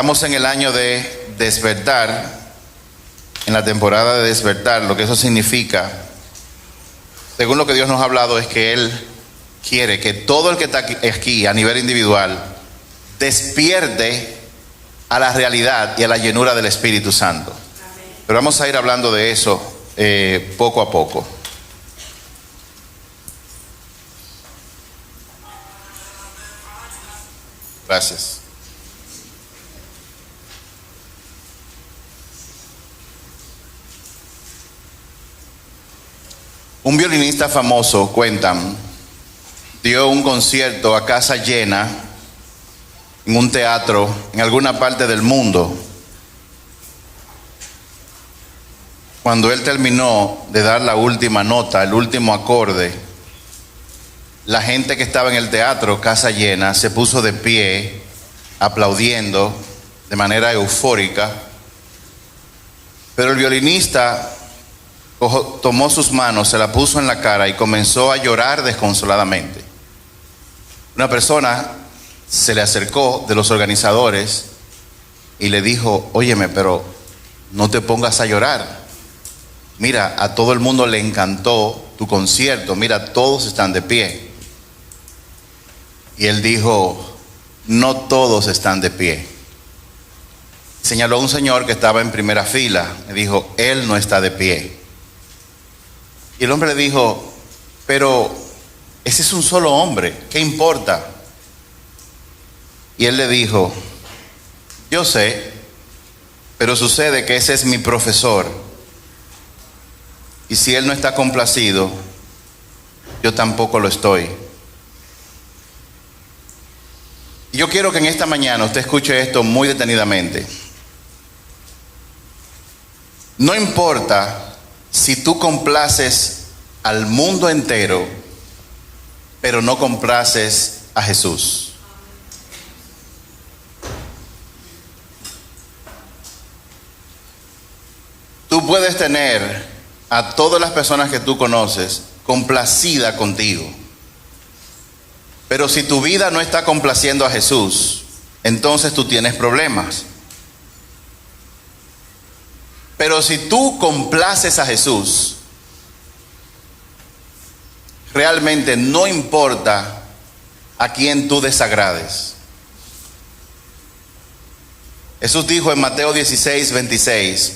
Estamos en el año de despertar, en la temporada de despertar. Lo que eso significa, según lo que Dios nos ha hablado, es que Él quiere que todo el que está aquí a nivel individual despierte a la realidad y a la llenura del Espíritu Santo. Pero vamos a ir hablando de eso poco a poco. Gracias. Un violinista famoso, cuentan, dio un concierto a casa llena en un teatro en alguna parte del mundo. Cuando él terminó de dar la última nota, el último acorde, la gente que estaba en el teatro, casa llena, se puso de pie, aplaudiendo de manera eufórica. Pero el violinista tomó sus manos, se la puso en la cara y comenzó a llorar desconsoladamente. Una persona se le acercó de los organizadores y le dijo: óyeme, pero no te pongas a llorar. Mira, a todo el mundo le encantó tu concierto. Mira, todos están de pie. Y él dijo: no todos están de pie. Señaló a un señor que estaba en primera fila. Le dijo: él no está de pie. Y el hombre le dijo: pero ese es un solo hombre, ¿qué importa? Y él le dijo: yo sé, pero sucede que ese es mi profesor. Y si él no está complacido, yo tampoco lo estoy. Y yo quiero que en esta mañana usted escuche esto muy detenidamente. No importa si tú complaces al mundo entero, pero no complaces a Jesús. Tú puedes tener a todas las personas que tú conoces complacida contigo, pero si tu vida no está complaciendo a Jesús, entonces tú tienes problemas. Pero si tú complaces a Jesús, realmente no importa a quién tú desagrades. Jesús dijo en Mateo 16:26: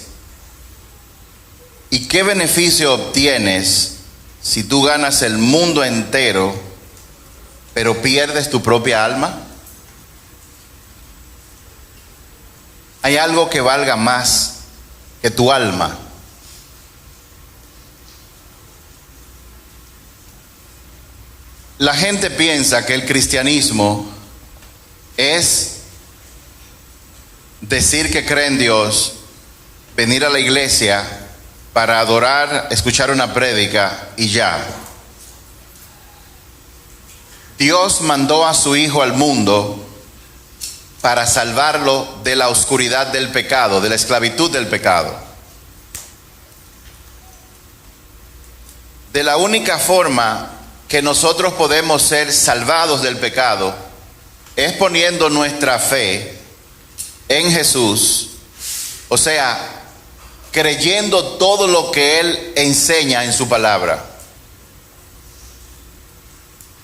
¿y qué beneficio obtienes si tú ganas el mundo entero, pero pierdes tu propia alma? ¿Hay algo que valga más que tu alma? La gente piensa que el cristianismo es decir que cree en Dios, venir a la iglesia para adorar, escuchar una prédica y ya. Dios mandó a su Hijo al mundo para salvarlo de la oscuridad del pecado, de la esclavitud del pecado. De la única forma que nosotros podemos ser salvados del pecado es poniendo nuestra fe en Jesús, o sea, creyendo todo lo que Él enseña en su palabra.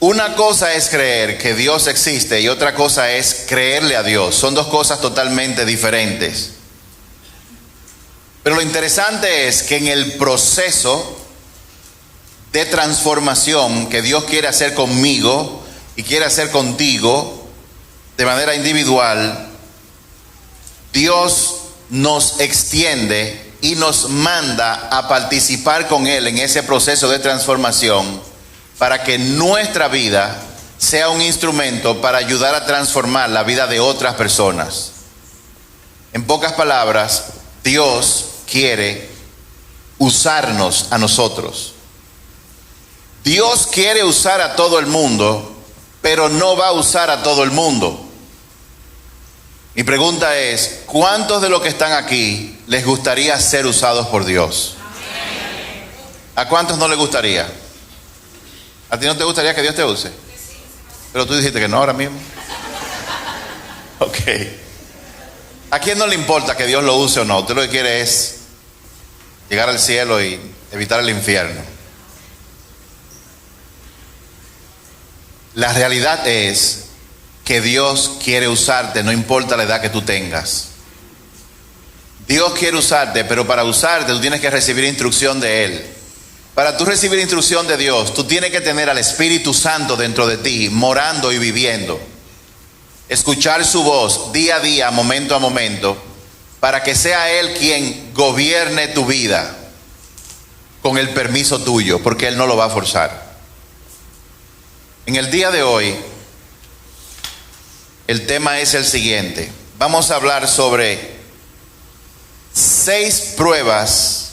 Una cosa es creer que Dios existe y otra cosa es creerle a Dios. Son dos cosas totalmente diferentes. Pero lo interesante es que en el proceso de transformación que Dios quiere hacer conmigo y quiere hacer contigo de manera individual, Dios nos extiende y nos manda a participar con Él en ese proceso de transformación para que nuestra vida sea un instrumento para ayudar a transformar la vida de otras personas. En pocas palabras, Dios quiere usarnos a nosotros. Dios quiere usar a todo el mundo, pero no va a usar a todo el mundo. Mi pregunta es: ¿cuántos de los que están aquí les gustaría ser usados por Dios? ¿A cuántos no les gustaría? ¿A ti no te gustaría que Dios te use? Pero tú dijiste que no ahora mismo. Ok. ¿A quién no le importa que Dios lo use o no? Usted lo que quiere es llegar al cielo y evitar el infierno. La realidad es que Dios quiere usarte, no importa la edad que tú tengas. Dios quiere usarte, pero para usarte tú tienes que recibir instrucción de Él. Para tú recibir instrucción de Dios, tú tienes que tener al Espíritu Santo dentro de ti, morando y viviendo. Escuchar su voz día a día, momento a momento, para que sea Él quien gobierne tu vida con el permiso tuyo, porque Él no lo va a forzar. En el día de hoy, el tema es el siguiente. Vamos a hablar sobre 6 pruebas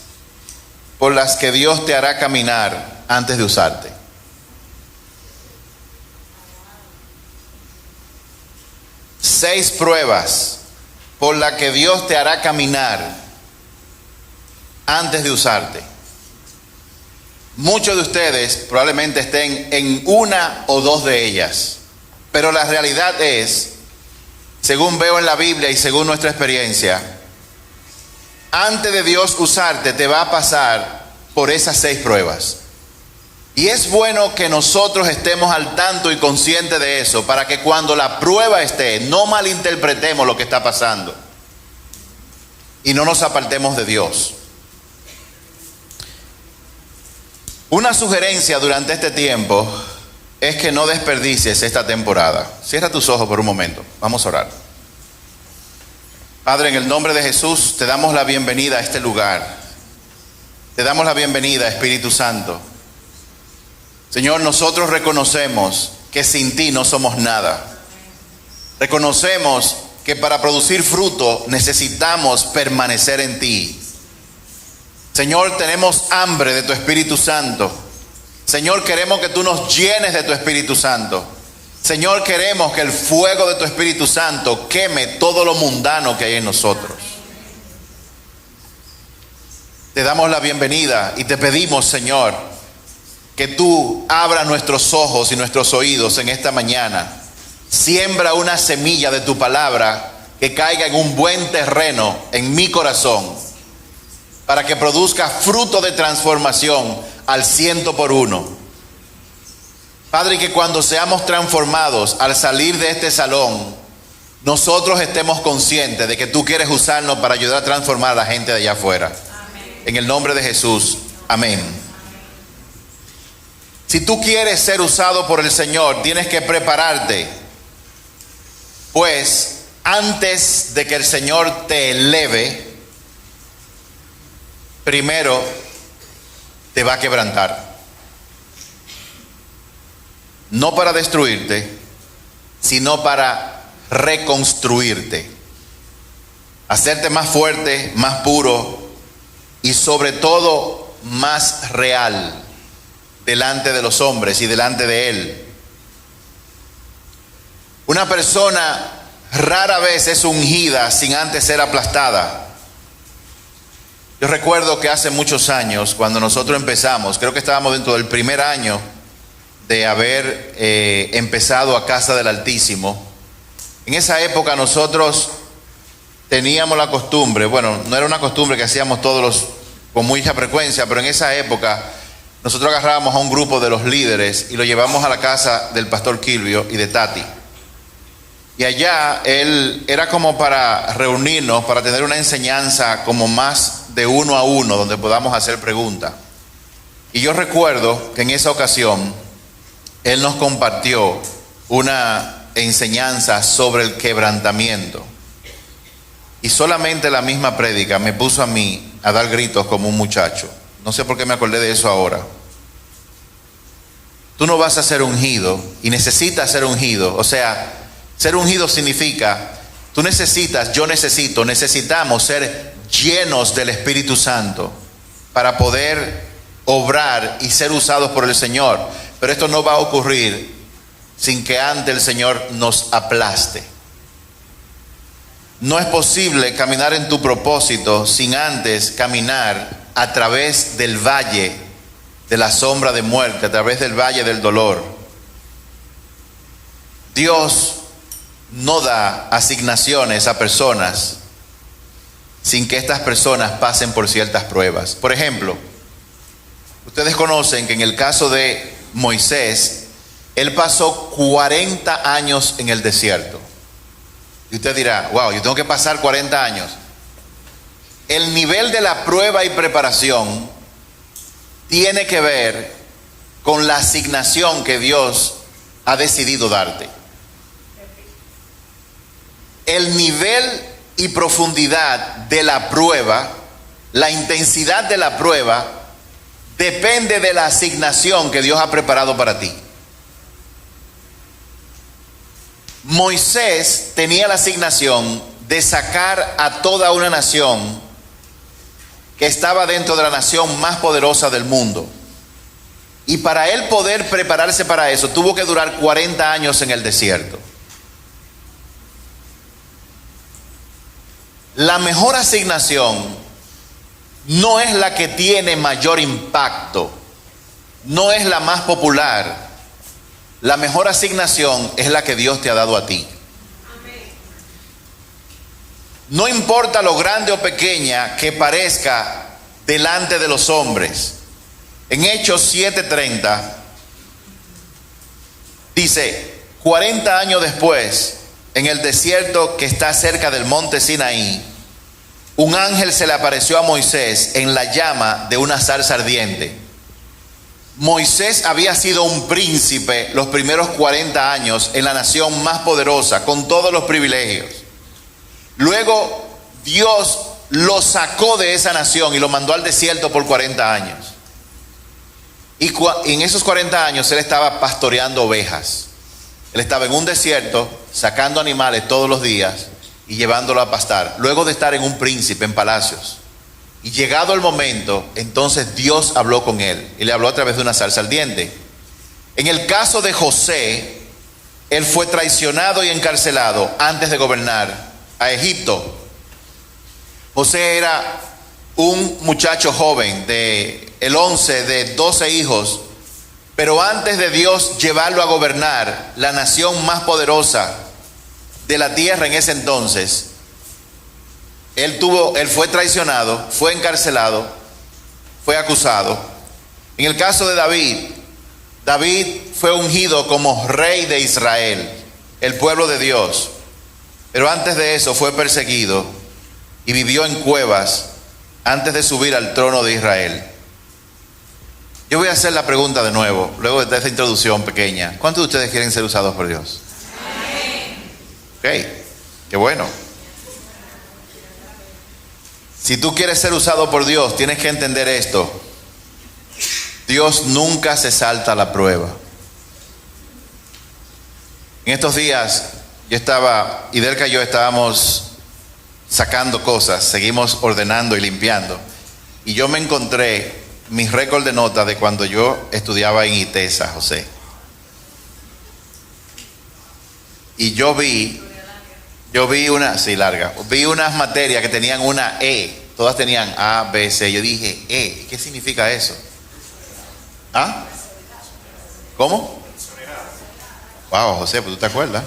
por las que Dios te hará caminar antes de usarte. 6 pruebas por las que Dios te hará caminar antes de usarte. Muchos de ustedes probablemente estén en una o 2 de ellas, pero la realidad es, según veo en la Biblia y según nuestra experiencia, antes de Dios usarte te va a pasar por esas 6 pruebas. Y es bueno que nosotros estemos al tanto y conscientes de eso, para que cuando la prueba esté, no malinterpretemos lo que está pasando y no nos apartemos de Dios. Una sugerencia durante este tiempo es que no desperdicies esta temporada. Cierra tus ojos por un momento, vamos a orar. Padre, en el nombre de Jesús, te damos la bienvenida a este lugar. Te damos la bienvenida, Espíritu Santo. Señor, nosotros reconocemos que sin ti no somos nada. Reconocemos que para producir fruto necesitamos permanecer en ti. Señor, tenemos hambre de tu Espíritu Santo. Señor, queremos que tú nos llenes de tu Espíritu Santo. Señor, queremos que el fuego de tu Espíritu Santo queme todo lo mundano que hay en nosotros. Te damos la bienvenida y te pedimos, Señor, que tú abras nuestros ojos y nuestros oídos en esta mañana. Siembra una semilla de tu palabra que caiga en un buen terreno en mi corazón, para que produzca fruto de transformación al 100%. Padre, que cuando seamos transformados al salir de este salón, nosotros estemos conscientes de que tú quieres usarnos para ayudar a transformar a la gente de allá afuera. Amén. En el nombre de Jesús, amén. Si tú quieres ser usado por el Señor, tienes que prepararte, pues antes de que el Señor te eleve, primero te va a quebrantar. No para destruirte, sino para reconstruirte, hacerte más fuerte, más puro y sobre todo más real delante de los hombres y delante de Él. Una persona rara vez es ungida sin antes ser aplastada. Yo recuerdo que hace muchos años, cuando nosotros empezamos, creo que estábamos dentro del primer año de haber empezado a Casa del Altísimo. En esa época nosotros teníamos la costumbre, bueno, no era una costumbre que hacíamos con mucha frecuencia, pero en esa época nosotros agarrábamos a un grupo de los líderes y lo llevamos a la casa del pastor Kilvio y de Tati. Y allá él era como para reunirnos, para tener una enseñanza como más de 1 a 1, donde podamos hacer preguntas. Y yo recuerdo que en esa ocasión él nos compartió una enseñanza sobre el quebrantamiento. Y solamente la misma prédica me puso a mí a dar gritos como un muchacho. No sé por qué me acordé de eso ahora. Tú no vas a ser ungido y necesitas ser ungido. O sea, ser ungido significa, necesitamos ser llenos del Espíritu Santo para poder obrar y ser usados por el Señor. Pero esto no va a ocurrir sin que antes el Señor nos aplaste. No es posible caminar en tu propósito sin antes caminar a través del valle de la sombra de muerte, a través del valle del dolor. Dios no da asignaciones a personas sin que estas personas pasen por ciertas pruebas. Por ejemplo, ustedes conocen que en el caso de Moisés, él pasó 40 años en el desierto. Y usted dirá, wow, yo tengo que pasar 40 años. El nivel de la prueba y preparación tiene que ver con la asignación que Dios ha decidido darte. El nivel y profundidad de la prueba, la intensidad de la prueba, depende de la asignación que Dios ha preparado para ti. Moisés tenía la asignación de sacar a toda una nación que estaba dentro de la nación más poderosa del mundo. Y para él poder prepararse para eso, tuvo que durar 40 años en el desierto. La mejor asignación no es la que tiene mayor impacto, no es la más popular. La mejor asignación es la que Dios te ha dado a ti. No importa lo grande o pequeña que parezca delante de los hombres. En Hechos 7:30 dice, 40 años después, en el desierto que está cerca del monte Sinaí, un ángel se le apareció a Moisés en la llama de una zarza ardiente. Moisés había sido un príncipe los primeros 40 años en la nación más poderosa, con todos los privilegios. Luego Dios lo sacó de esa nación y lo mandó al desierto por 40 años. Y en esos 40 años él estaba pastoreando ovejas. Él estaba en un desierto sacando animales todos los días y llevándolo a pastar. Luego de estar en un príncipe en palacios. Y llegado el momento, entonces Dios habló con él y le habló a través de una zarza ardiente. En el caso de José, él fue traicionado y encarcelado antes de gobernar a Egipto. José era un muchacho joven, el 11 de 12 hijos, pero antes de Dios llevarlo a gobernar la nación más poderosa de la tierra en ese entonces, él fue traicionado, fue encarcelado, fue acusado. En el caso de David fue ungido como rey de Israel, el pueblo de Dios. Pero antes de eso fue perseguido y vivió en cuevas antes de subir al trono de Israel. Yo voy a hacer la pregunta de nuevo, luego de esta introducción pequeña. ¿Cuántos de ustedes quieren ser usados por Dios? Ok, qué bueno. Si tú quieres ser usado por Dios, tienes que entender esto. Dios nunca se salta la prueba. En estos días, Idelka y yo estábamos sacando cosas, seguimos ordenando y limpiando. Y yo me encontré mi récord de notas de cuando yo estudiaba en ITESA, José. Y yo vi unas materias que tenían una E, todas tenían A, B, C. Yo dije, ¿qué significa eso? ¿Ah? ¿Cómo? Wow, José, pues tú te acuerdas.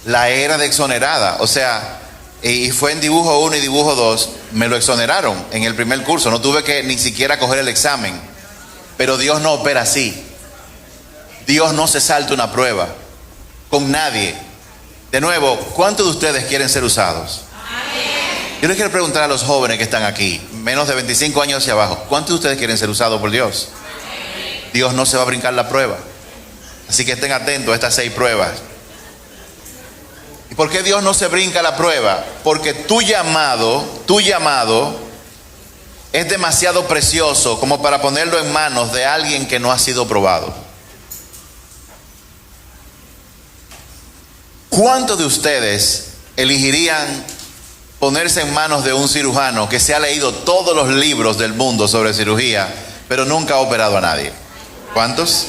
La E era de exonerada, o sea, y fue en dibujo 1 y dibujo 2, me lo exoneraron en el primer curso, no tuve que ni siquiera coger el examen. Pero Dios no opera así. Dios no se salta una prueba con nadie. De nuevo, ¿cuántos de ustedes quieren ser usados? Yo les quiero preguntar a los jóvenes que están aquí, menos de 25 años hacia abajo, ¿cuántos de ustedes quieren ser usados por Dios? Dios no se va a brincar la prueba. Así que estén atentos a estas 6 pruebas. ¿Y por qué Dios no se brinca la prueba? Porque tu llamado es demasiado precioso como para ponerlo en manos de alguien que no ha sido probado. ¿Cuántos de ustedes elegirían ponerse en manos de un cirujano que se ha leído todos los libros del mundo sobre cirugía, pero nunca ha operado a nadie? ¿Cuántos?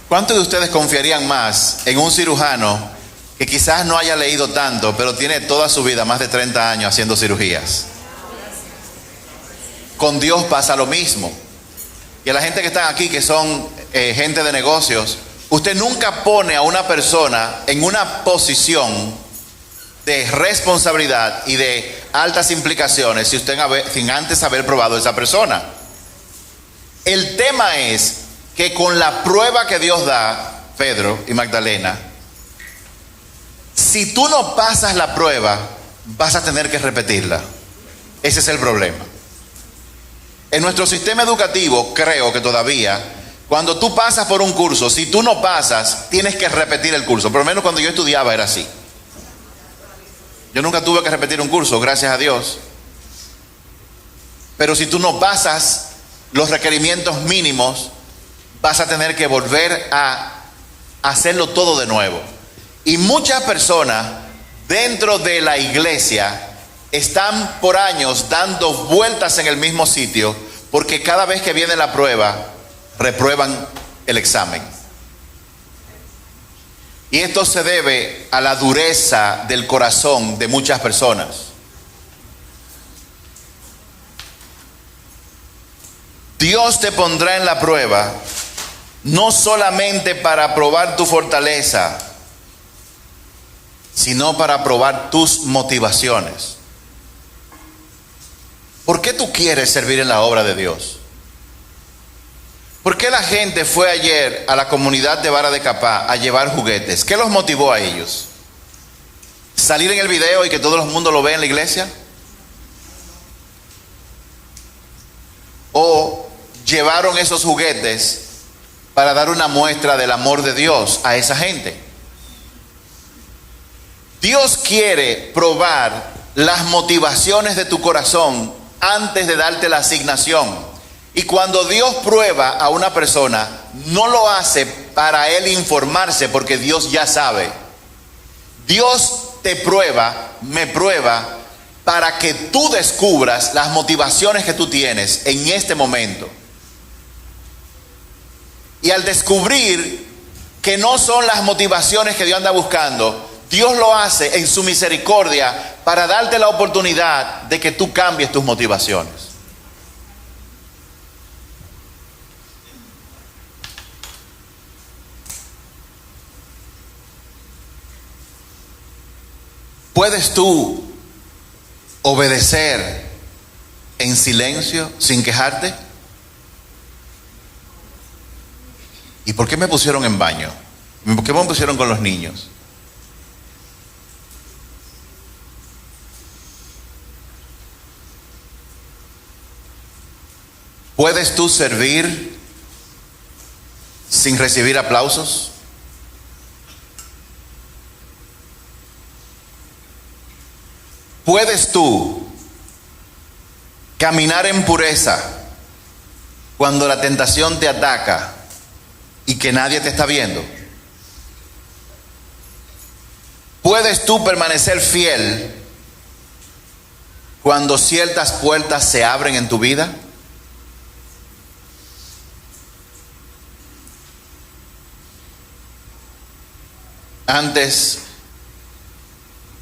¿Cuántos de ustedes confiarían más en un cirujano que quizás no haya leído tanto, pero tiene toda su vida, más de 30 años, haciendo cirugías? Con Dios pasa lo mismo. Y a la gente que están aquí, que son gente de negocios, Usted nunca pone a una persona en una posición de responsabilidad y de altas implicaciones sin antes haber probado a esa persona. El tema es que con la prueba que Dios da, Pedro y Magdalena, si tú no pasas la prueba, vas a tener que repetirla. Ese es el problema. En nuestro sistema educativo, creo que todavía, cuando tú pasas por un curso, si tú no pasas, tienes que repetir el curso. Por lo menos cuando yo estudiaba era así. Yo nunca tuve que repetir un curso, gracias a Dios. Pero si tú no pasas los requerimientos mínimos, vas a tener que volver a hacerlo todo de nuevo. Y muchas personas dentro de la iglesia están por años dando vueltas en el mismo sitio, porque cada vez que viene la prueba, reprueban el examen. Y esto se debe a la dureza del corazón de muchas personas. Dios te pondrá en la prueba no solamente para probar tu fortaleza, sino para probar tus motivaciones. ¿Por qué tú quieres servir en la obra de Dios? ¿Por qué la gente fue ayer a la comunidad de Vara de Capá a llevar juguetes? ¿Qué los motivó a ellos? ¿Salir en el video y que todo el mundo lo vea en la iglesia? ¿O llevaron esos juguetes para dar una muestra del amor de Dios a esa gente? Dios quiere probar las motivaciones de tu corazón antes de darte la asignación. Y cuando Dios prueba a una persona, no lo hace para él informarse, porque Dios ya sabe. Dios te prueba, me prueba, para que tú descubras las motivaciones que tú tienes en este momento. Y al descubrir que no son las motivaciones que Dios anda buscando, Dios lo hace en su misericordia para darte la oportunidad de que tú cambies tus motivaciones. ¿Puedes tú obedecer en silencio, sin quejarte? ¿Y por qué me pusieron en baño? ¿Por qué me pusieron con los niños? ¿Puedes tú servir sin recibir aplausos? ¿Puedes tú caminar en pureza cuando la tentación te ataca y que nadie te está viendo? ¿Puedes tú permanecer fiel cuando ciertas puertas se abren en tu vida? Antes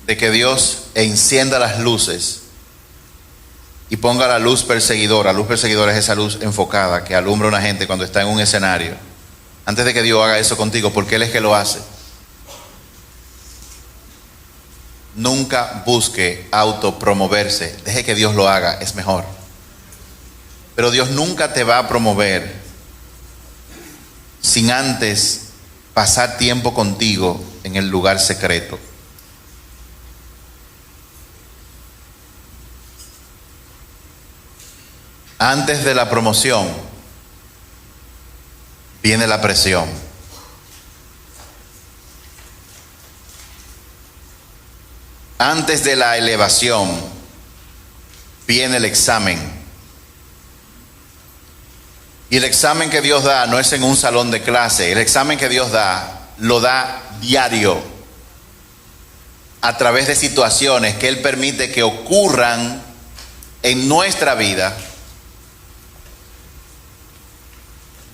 de que Dios encienda las luces y ponga la luz perseguidora es esa luz enfocada que alumbra a una gente cuando está en un escenario. Antes de que Dios haga eso contigo, porque Él es que lo hace, nunca busque autopromoverse. Deje que Dios lo haga, es mejor. Pero Dios nunca te va a promover sin antes pasar tiempo contigo en el lugar secreto. Antes de la promoción viene la presión. Antes de la elevación viene el examen. Y el examen que Dios da no es en un salón de clase. El examen que Dios da, lo da diario, a través de situaciones que Él permite que ocurran en nuestra vida.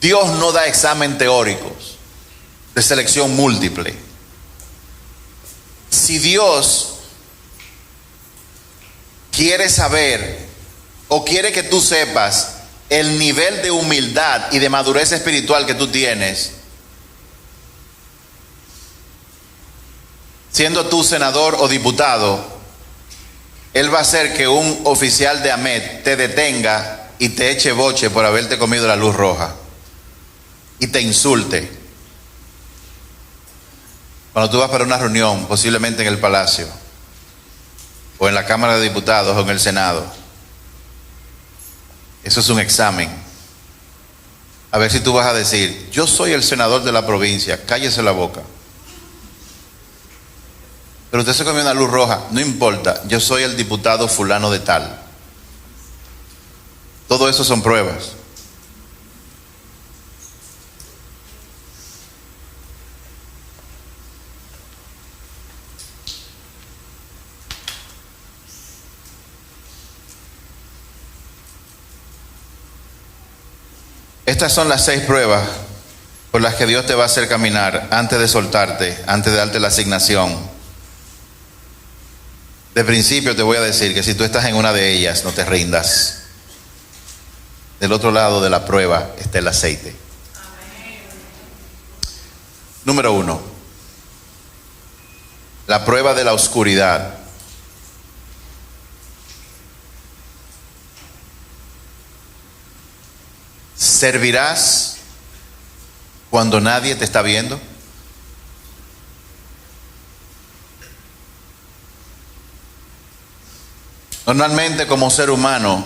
Dios no da examen teóricos de selección múltiple. Si Dios quiere saber o quiere que tú sepas el nivel de humildad y de madurez espiritual que tú tienes, siendo tú senador o diputado, él va a hacer que un oficial de AMET te detenga y te eche boche por haberte comido la luz roja y te insulte. Cuando tú vas para una reunión, posiblemente en el Palacio, o en la Cámara de Diputados, o en el Senado, eso es un examen. A ver si tú vas a decir: yo soy el senador de la provincia, cállese la boca. Pero usted se comió una luz roja, no importa, yo soy el diputado fulano de tal. Todo eso son pruebas. Estas son las 6 pruebas por las que Dios te va a hacer caminar antes de soltarte, antes de darte la asignación. De principio te voy a decir que si tú estás en una de ellas, no te rindas. Del otro lado de la prueba está el aceite. Número 1. La prueba de la oscuridad. ¿Servirás cuando nadie te está viendo? Normalmente, como ser humano,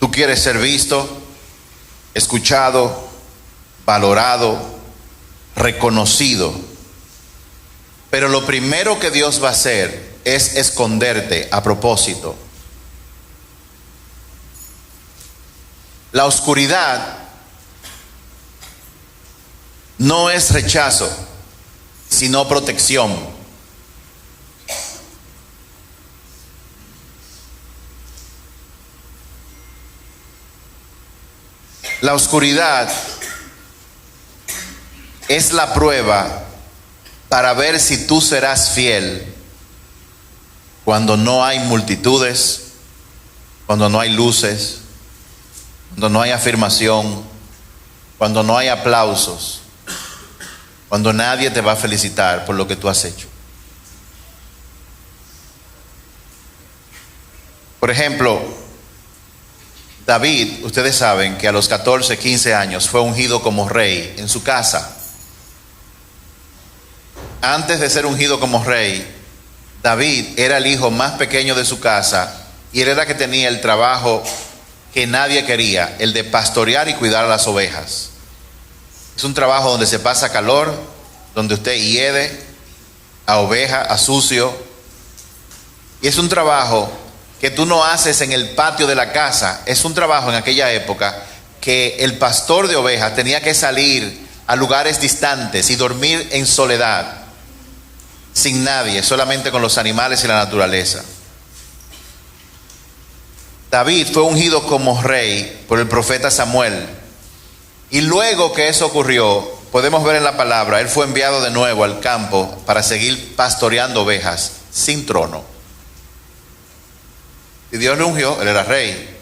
tú quieres ser visto, escuchado, valorado, reconocido. Pero lo primero que Dios va a hacer es esconderte a propósito. La oscuridad no es rechazo, sino protección. La oscuridad es la prueba para ver si tú serás fiel cuando no hay multitudes, cuando no hay luces, cuando no hay afirmación, cuando no hay aplausos, cuando nadie te va a felicitar por lo que tú has hecho. Por ejemplo, David, ustedes saben que a los 14, 15 años fue ungido como rey en su casa. Antes de ser ungido como rey, David era el hijo más pequeño de su casa y él era el que tenía el trabajo que nadie quería, el de pastorear y cuidar a las ovejas. Es un trabajo donde se pasa calor, donde usted hiede a oveja, a sucio, y es un trabajo que tú no haces en el patio de la casa. Es un trabajo en aquella época que el pastor de ovejas tenía que salir a lugares distantes y dormir en soledad, sin nadie, solamente con los animales y la naturaleza. David fue ungido como rey por el profeta Samuel, y luego que eso ocurrió, podemos ver en la palabra, él fue enviado de nuevo al campo para seguir pastoreando ovejas sin trono. Y Dios lo ungió, él era rey,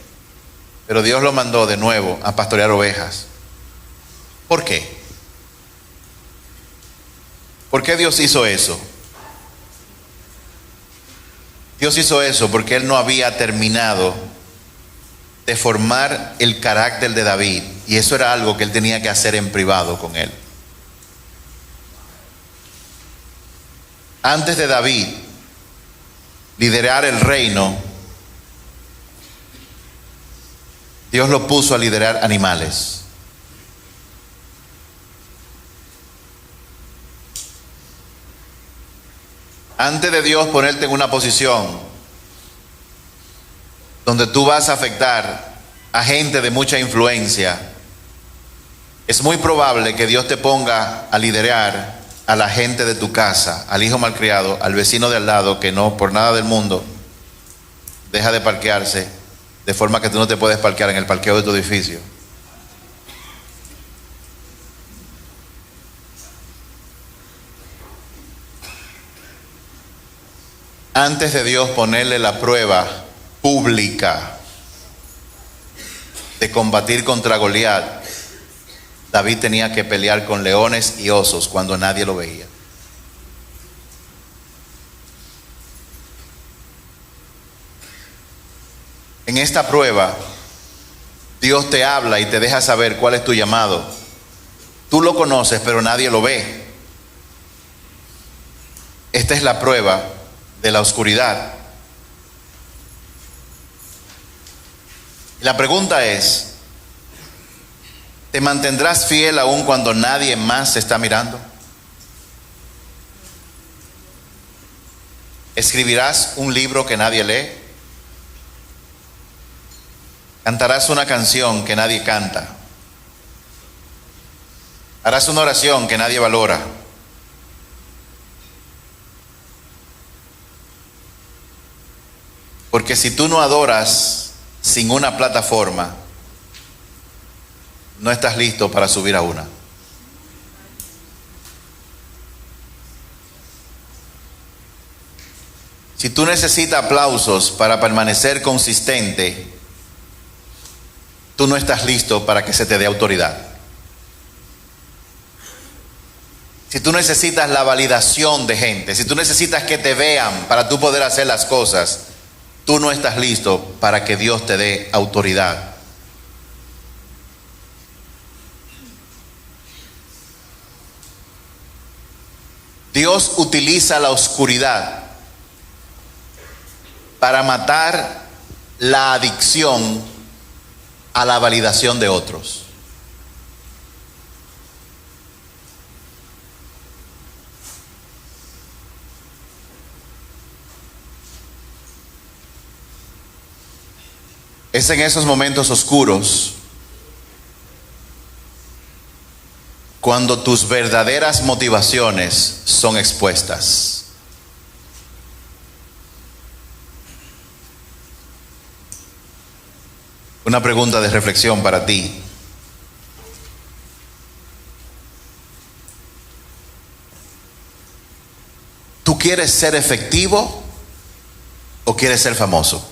pero Dios lo mandó de nuevo a pastorear ovejas. ¿Por qué? ¿Por qué Dios hizo eso? Dios hizo eso porque él no había terminado de formar el carácter de David, y eso era algo que él tenía que hacer en privado con él. Antes de David liderar el reino, Dios lo puso a liderar animales. Antes de Dios ponerte en una posición donde tú vas a afectar a gente de mucha influencia, es muy probable que Dios te ponga a liderar a la gente de tu casa, al hijo malcriado, al vecino de al lado que no por nada del mundo deja de parquearse, de forma que tú no te puedes parquear en el parqueo de tu edificio. Antes de Dios ponerle la prueba pública de combatir contra Goliat, David tenía que pelear con leones y osos cuando nadie lo veía. En esta prueba, Dios te habla y te deja saber cuál es tu llamado. Tú lo conoces, pero nadie lo ve. Esta es la prueba de la oscuridad. La pregunta es, ¿te mantendrás fiel aún cuando nadie más te está mirando? ¿Escribirás un libro que nadie lee? ¿Cantarás una canción que nadie canta? ¿Harás una oración que nadie valora? Porque si tú no adoras sin una plataforma, no estás listo para subir a una. Si tú necesitas aplausos para permanecer consistente, tú no estás listo para que se te dé autoridad. Si tú necesitas la validación de gente, si tú necesitas que te vean para tú poder hacer las cosas, tú no estás listo para que Dios te dé autoridad. Dios utiliza la oscuridad para matar la adicción a la validación de otros. Es en esos momentos oscuros cuando tus verdaderas motivaciones son expuestas. Una pregunta de reflexión para ti. ¿Tú quieres ser efectivo o quieres ser famoso?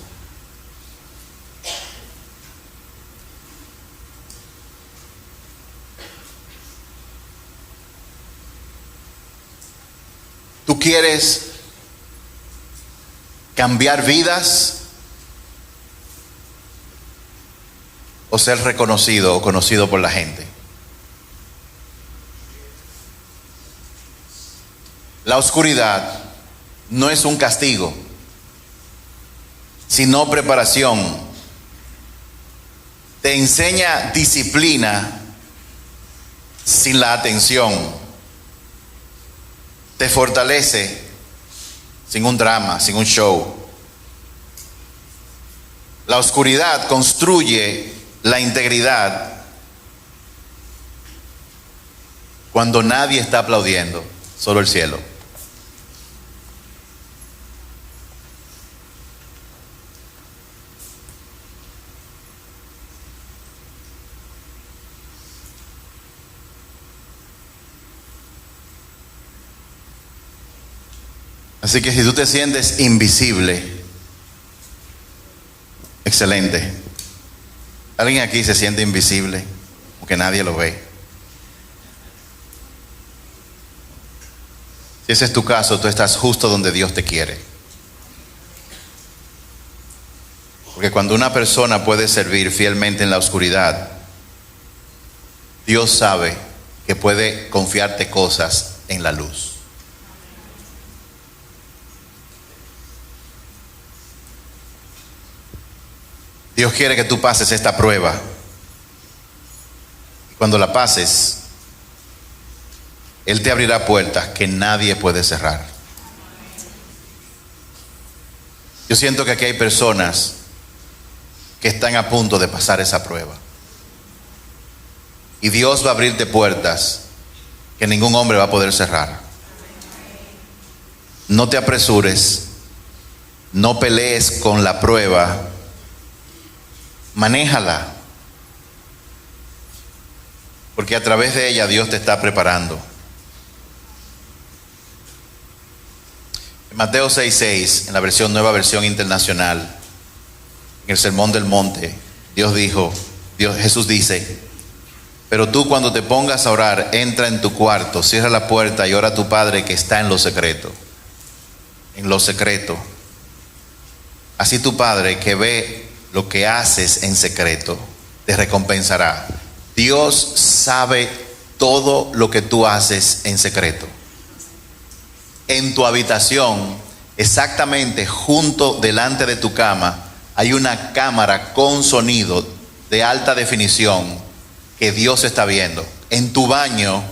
¿Tú quieres cambiar vidas o ser reconocido o conocido por la gente? La oscuridad no es un castigo, sino preparación. Te enseña disciplina sin la atención. Te fortalece sin un drama, sin un show. La oscuridad construye la integridad cuando nadie está aplaudiendo, solo el cielo. Así que si tú te sientes invisible, excelente. ¿Alguien aquí se siente invisible? Porque nadie lo ve. Si ese es tu caso, tú estás justo donde Dios te quiere. Porque cuando una persona puede servir fielmente en la oscuridad, Dios sabe que puede confiarte cosas en la luz. Dios quiere que tú pases esta prueba. Y cuando la pases, Él te abrirá puertas que nadie puede cerrar. Yo siento que aquí hay personas que están a punto de pasar esa prueba. Y Dios va a abrirte puertas que ningún hombre va a poder cerrar. No te apresures, no pelees con la prueba. Manéjala, porque a través de ella Dios te está preparando. En Mateo 6:6, en la versión Nueva Versión Internacional, en el Sermón del Monte, Jesús dice: pero tú, cuando te pongas a orar, entra en tu cuarto, cierra la puerta y ora a tu Padre que está en lo secreto. En lo secreto. Así tu Padre, que ve lo que haces en secreto te recompensará. Dios sabe todo lo que tú haces en secreto. En tu habitación, exactamente junto delante de tu cama, hay una cámara con sonido de alta definición que Dios está viendo. En tu baño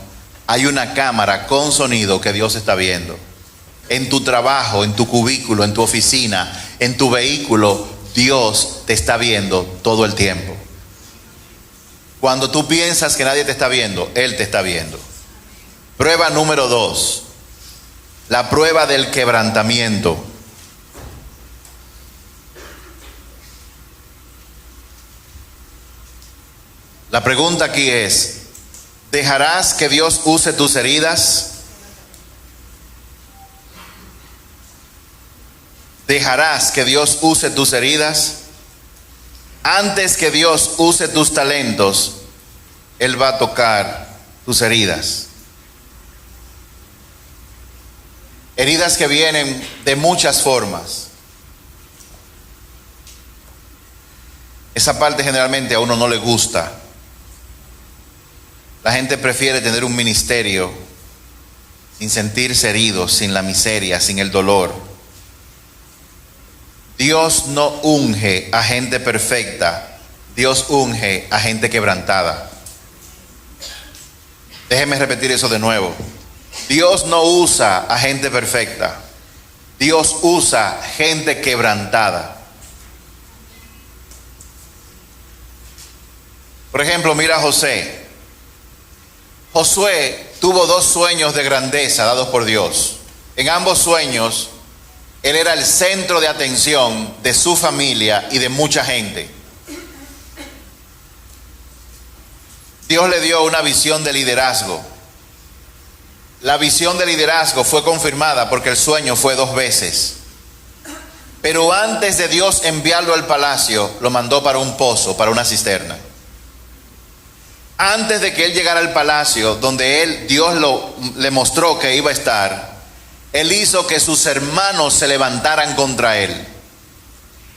hay una cámara con sonido que Dios está viendo. En tu trabajo, en tu cubículo, en tu oficina, en tu vehículo, Dios te está viendo todo el tiempo. Cuando tú piensas que nadie te está viendo, Él te está viendo. Prueba número 2. La prueba del quebrantamiento. La pregunta aquí es: ¿dejarás que Dios use tus heridas? ¿Dejarás que Dios use tus heridas? Antes que Dios use tus talentos, Él va a tocar tus heridas. Heridas que vienen de muchas formas. Esa parte generalmente a uno no le gusta. La gente prefiere tener un ministerio sin sentirse herido, sin la miseria, sin el dolor. Dios no unge a gente perfecta, Dios unge a gente quebrantada. Déjeme repetir eso de nuevo. Dios no usa a gente perfecta, Dios usa gente quebrantada. Por ejemplo, mira a José. Josué tuvo 2 sueños de grandeza dados por Dios. En ambos sueños, él era el centro de atención de su familia y de mucha gente. Dios le dio una visión de liderazgo. La visión de liderazgo fue confirmada porque el sueño fue 2 veces. Pero antes de Dios enviarlo al palacio, lo mandó para un pozo, para una cisterna. Antes de que él llegara al palacio, donde Dios le mostró que iba a estar, él hizo que sus hermanos se levantaran contra él.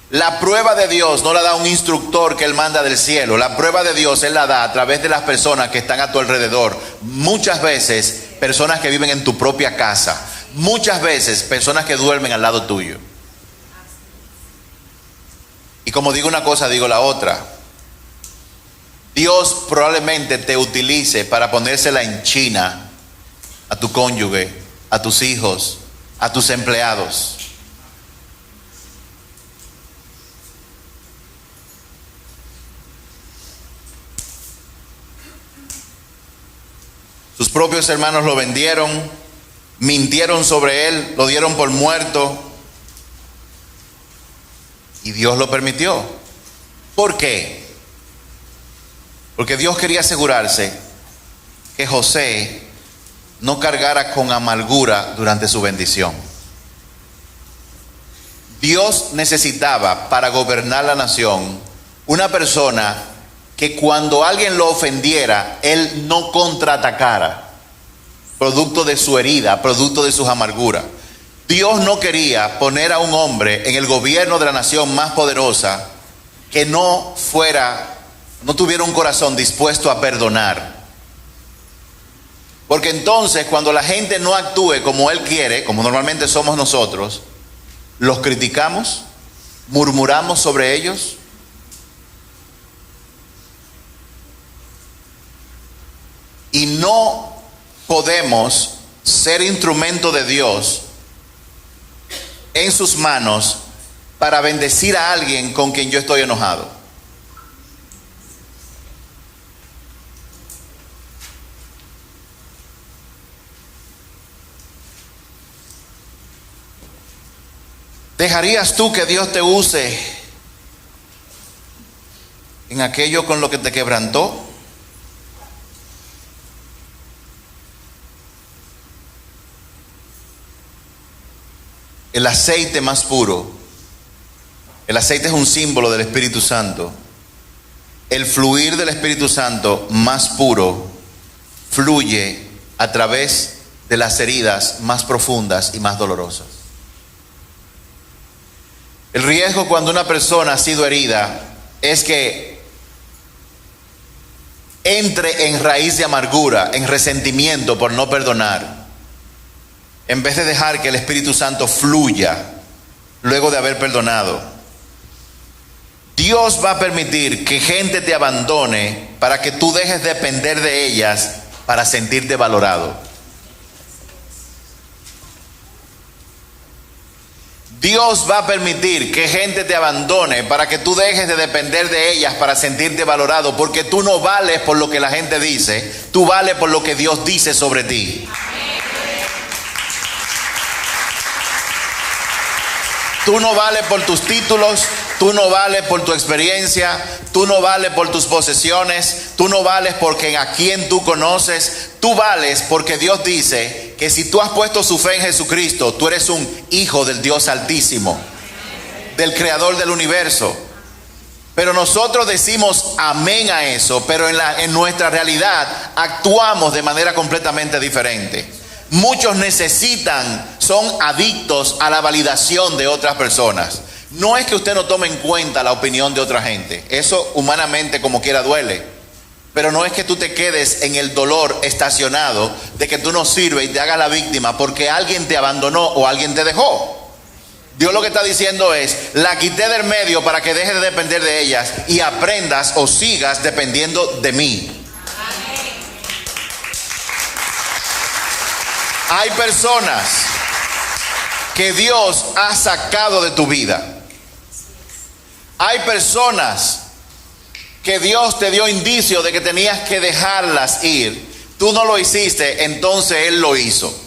La prueba de Dios no la da un instructor que él manda del cielo. La prueba de Dios él la da a través de las personas que están a tu alrededor. Muchas veces personas que viven en tu propia casa. Muchas veces personas que duermen al lado tuyo. Y como digo una cosa, digo la otra. Dios probablemente te utilice para ponérsela en China a tu cónyuge, a tus hijos, a tus empleados. Sus propios hermanos lo vendieron, mintieron sobre él, lo dieron por muerto. Y Dios lo permitió. ¿Por qué? Porque Dios quería asegurarse que José no cargara con amargura durante su bendición. Dios necesitaba para gobernar la nación una persona que cuando alguien lo ofendiera, él no contraatacara, producto de su herida, producto de sus amarguras. Dios no quería poner a un hombre en el gobierno de la nación más poderosa que no tuviera un corazón dispuesto a perdonar. Porque entonces cuando la gente no actúe como Él quiere, como normalmente somos nosotros, los criticamos, murmuramos sobre ellos. Y no podemos ser instrumento de Dios en sus manos para bendecir a alguien con quien yo estoy enojado. ¿Dejarías tú que Dios te use en aquello con lo que te quebrantó? El aceite más puro. El aceite es un símbolo del Espíritu Santo. El fluir del Espíritu Santo más puro fluye a través de las heridas más profundas y más dolorosas. El riesgo cuando una persona ha sido herida es que entre en raíz de amargura, en resentimiento por no perdonar, en vez de dejar que el Espíritu Santo fluya luego de haber perdonado. Dios va a permitir que gente te abandone para que tú dejes de depender de ellas para sentirte valorado. Dios va a permitir que gente te abandone para que tú dejes de depender de ellas para sentirte valorado, porque tú no vales por lo que la gente dice, tú vales por lo que Dios dice sobre ti. Tú no vales por tus títulos, tú no vales por tu experiencia, tú no vales por tus posesiones, tú no vales porque a quien tú conoces, tú vales porque Dios dice que si tú has puesto su fe en Jesucristo, tú eres un hijo del Dios Altísimo, del Creador del universo. Pero nosotros decimos amén a eso, pero en nuestra realidad actuamos de manera completamente diferente. Muchos son adictos a la validación de otras personas. No es que usted no tome en cuenta la opinión de otra gente, eso humanamente como quiera duele, pero no es que tú te quedes en el dolor estacionado de que tú no sirves y te hagas la víctima porque alguien te abandonó o alguien te dejó. Dios lo que está diciendo es, la quité del medio para que dejes de depender de ellas y aprendas o sigas dependiendo de mí. Hay personas que Dios ha sacado de tu vida. Hay personas que Dios te dio indicio de que tenías que dejarlas ir. Tú no lo hiciste, entonces Él lo hizo.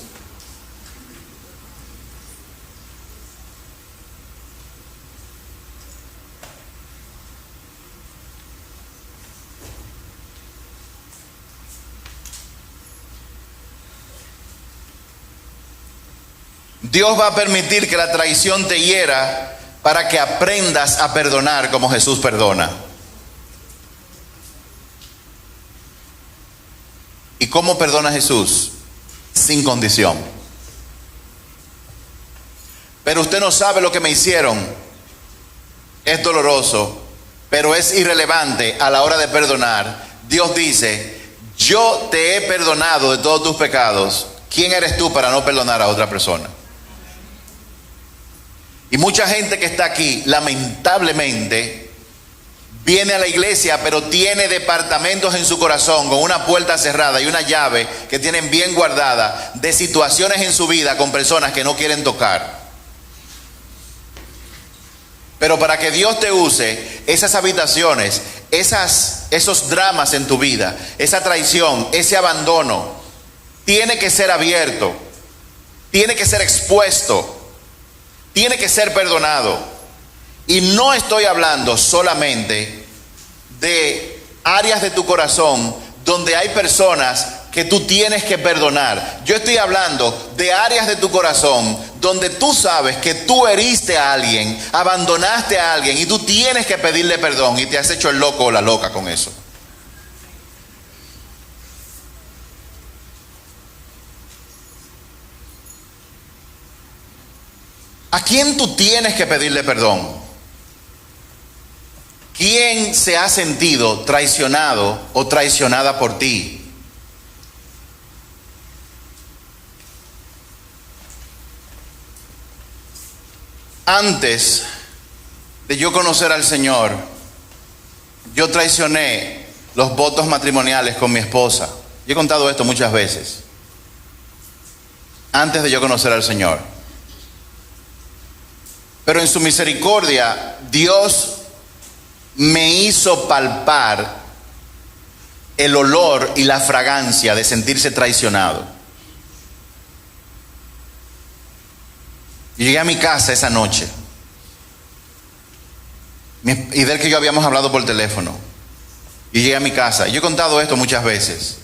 Dios va a permitir que la traición te hiera para que aprendas a perdonar como Jesús perdona. ¿Y cómo perdona Jesús? Sin condición. Pero usted no sabe lo que me hicieron. Es doloroso, pero es irrelevante a la hora de perdonar. Dios dice, yo te he perdonado de todos tus pecados. ¿Quién eres tú para no perdonar a otra persona? Y mucha gente que está aquí, lamentablemente, viene a la iglesia, pero tiene departamentos en su corazón con una puerta cerrada y una llave que tienen bien guardada de situaciones en su vida con personas que no quieren tocar. Pero para que Dios te use, esas habitaciones, esos dramas en tu vida, esa traición, ese abandono, tiene que ser abierto, tiene que ser expuesto. Tiene que ser perdonado. Y no estoy hablando solamente de áreas de tu corazón donde hay personas que tú tienes que perdonar. Yo estoy hablando de áreas de tu corazón donde tú sabes que tú heriste a alguien, abandonaste a alguien y tú tienes que pedirle perdón y te has hecho el loco o la loca con eso. ¿A quién tú tienes que pedirle perdón? ¿Quién se ha sentido traicionado o traicionada por ti? Antes de yo conocer al Señor, yo traicioné los votos matrimoniales con mi esposa. Yo he contado esto muchas veces. Antes de yo conocer al Señor. Pero en su misericordia, Dios me hizo palpar el olor y la fragancia de sentirse traicionado. Y llegué a mi casa esa noche. Y del que yo habíamos hablado por teléfono. Y llegué a mi casa. Yo he contado esto muchas veces.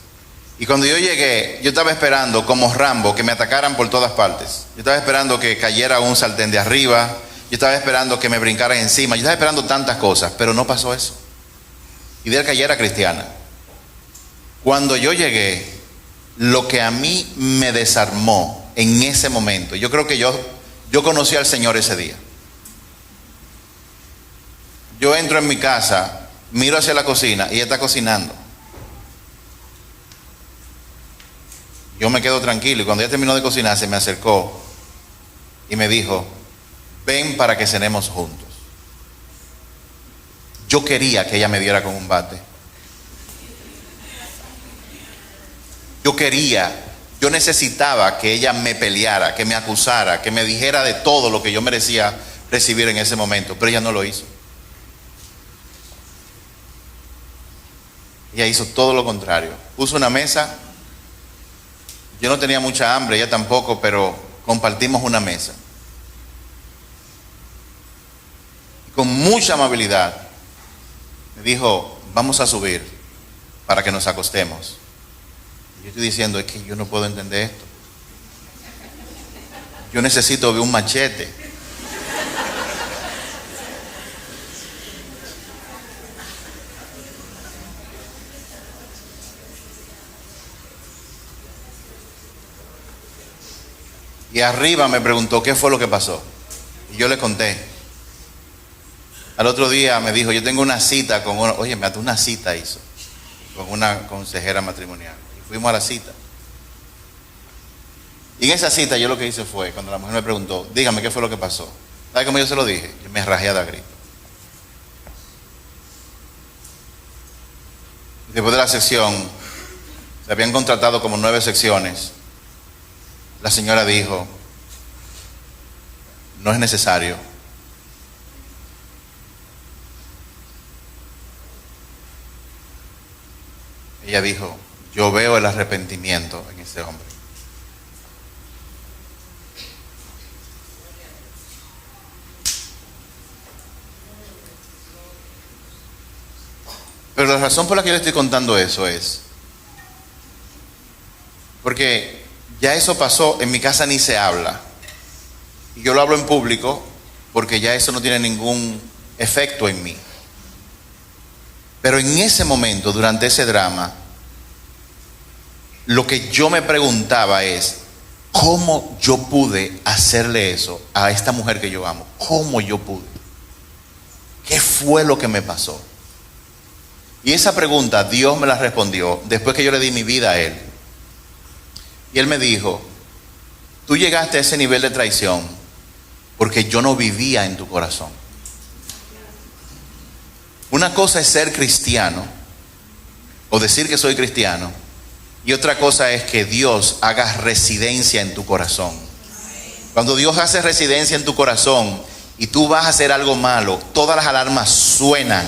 Y cuando yo llegué, yo estaba esperando como Rambo que me atacaran por todas partes. Yo estaba esperando que cayera un sartén de arriba. Yo estaba esperando que me brincaran encima. Yo estaba esperando tantas cosas, pero no pasó eso. Y de él que ella era cristiana. Cuando yo llegué, lo que a mí me desarmó en ese momento, yo creo que yo conocí al Señor ese día. yo entro en mi casa, miro hacia la cocina y ella está cocinando. Yo me quedo tranquilo y cuando ella terminó de cocinar se me acercó y me dijo, ven para que cenemos juntos. Yo quería que ella me diera con un bate. Yo necesitaba que ella me peleara, que me acusara, que me dijera de todo lo que yo merecía recibir en ese momento, pero ella no lo hizo. Ella hizo todo lo contrario. Puso una mesa. Yo no tenía mucha hambre, ella tampoco, pero compartimos una mesa. Y con mucha amabilidad me dijo, vamos a subir para que nos acostemos. Yo estoy diciendo, es que yo no puedo entender esto. Yo necesito ver un machete. Y arriba me preguntó qué fue lo que pasó. Y yo le conté. Al otro día me dijo, yo tengo una cita con una, oye, me ató una cita hizo, con una consejera matrimonial. Fuimos a la cita. Y en esa cita yo lo que hice fue, cuando la mujer me preguntó, dígame qué fue lo que pasó. ¿Sabe cómo yo se lo dije? Yo me rajé de grito. Después de la sección, se habían contratado como 9 secciones. La señora dijo, no es necesario. Ella dijo, yo veo el arrepentimiento en ese hombre. Pero la razón por la que yo le estoy contando eso es porque ya eso pasó, en mi casa ni se habla. Y yo lo hablo en público porque ya eso no tiene ningún efecto en mí. Pero en ese momento, durante ese drama, lo que yo me preguntaba es, ¿cómo yo pude hacerle eso a esta mujer que yo amo? ¿Cómo yo pude? ¿Qué fue lo que me pasó? Y esa pregunta Dios me la respondió después que yo le di mi vida a Él. Y Él me dijo, tú llegaste a ese nivel de traición porque yo no vivía en tu corazón. Una cosa es ser cristiano o decir que soy cristiano, y otra cosa es que Dios haga residencia en tu corazón. Cuando Dios hace residencia en tu corazón y tú vas a hacer algo malo, todas las alarmas suenan.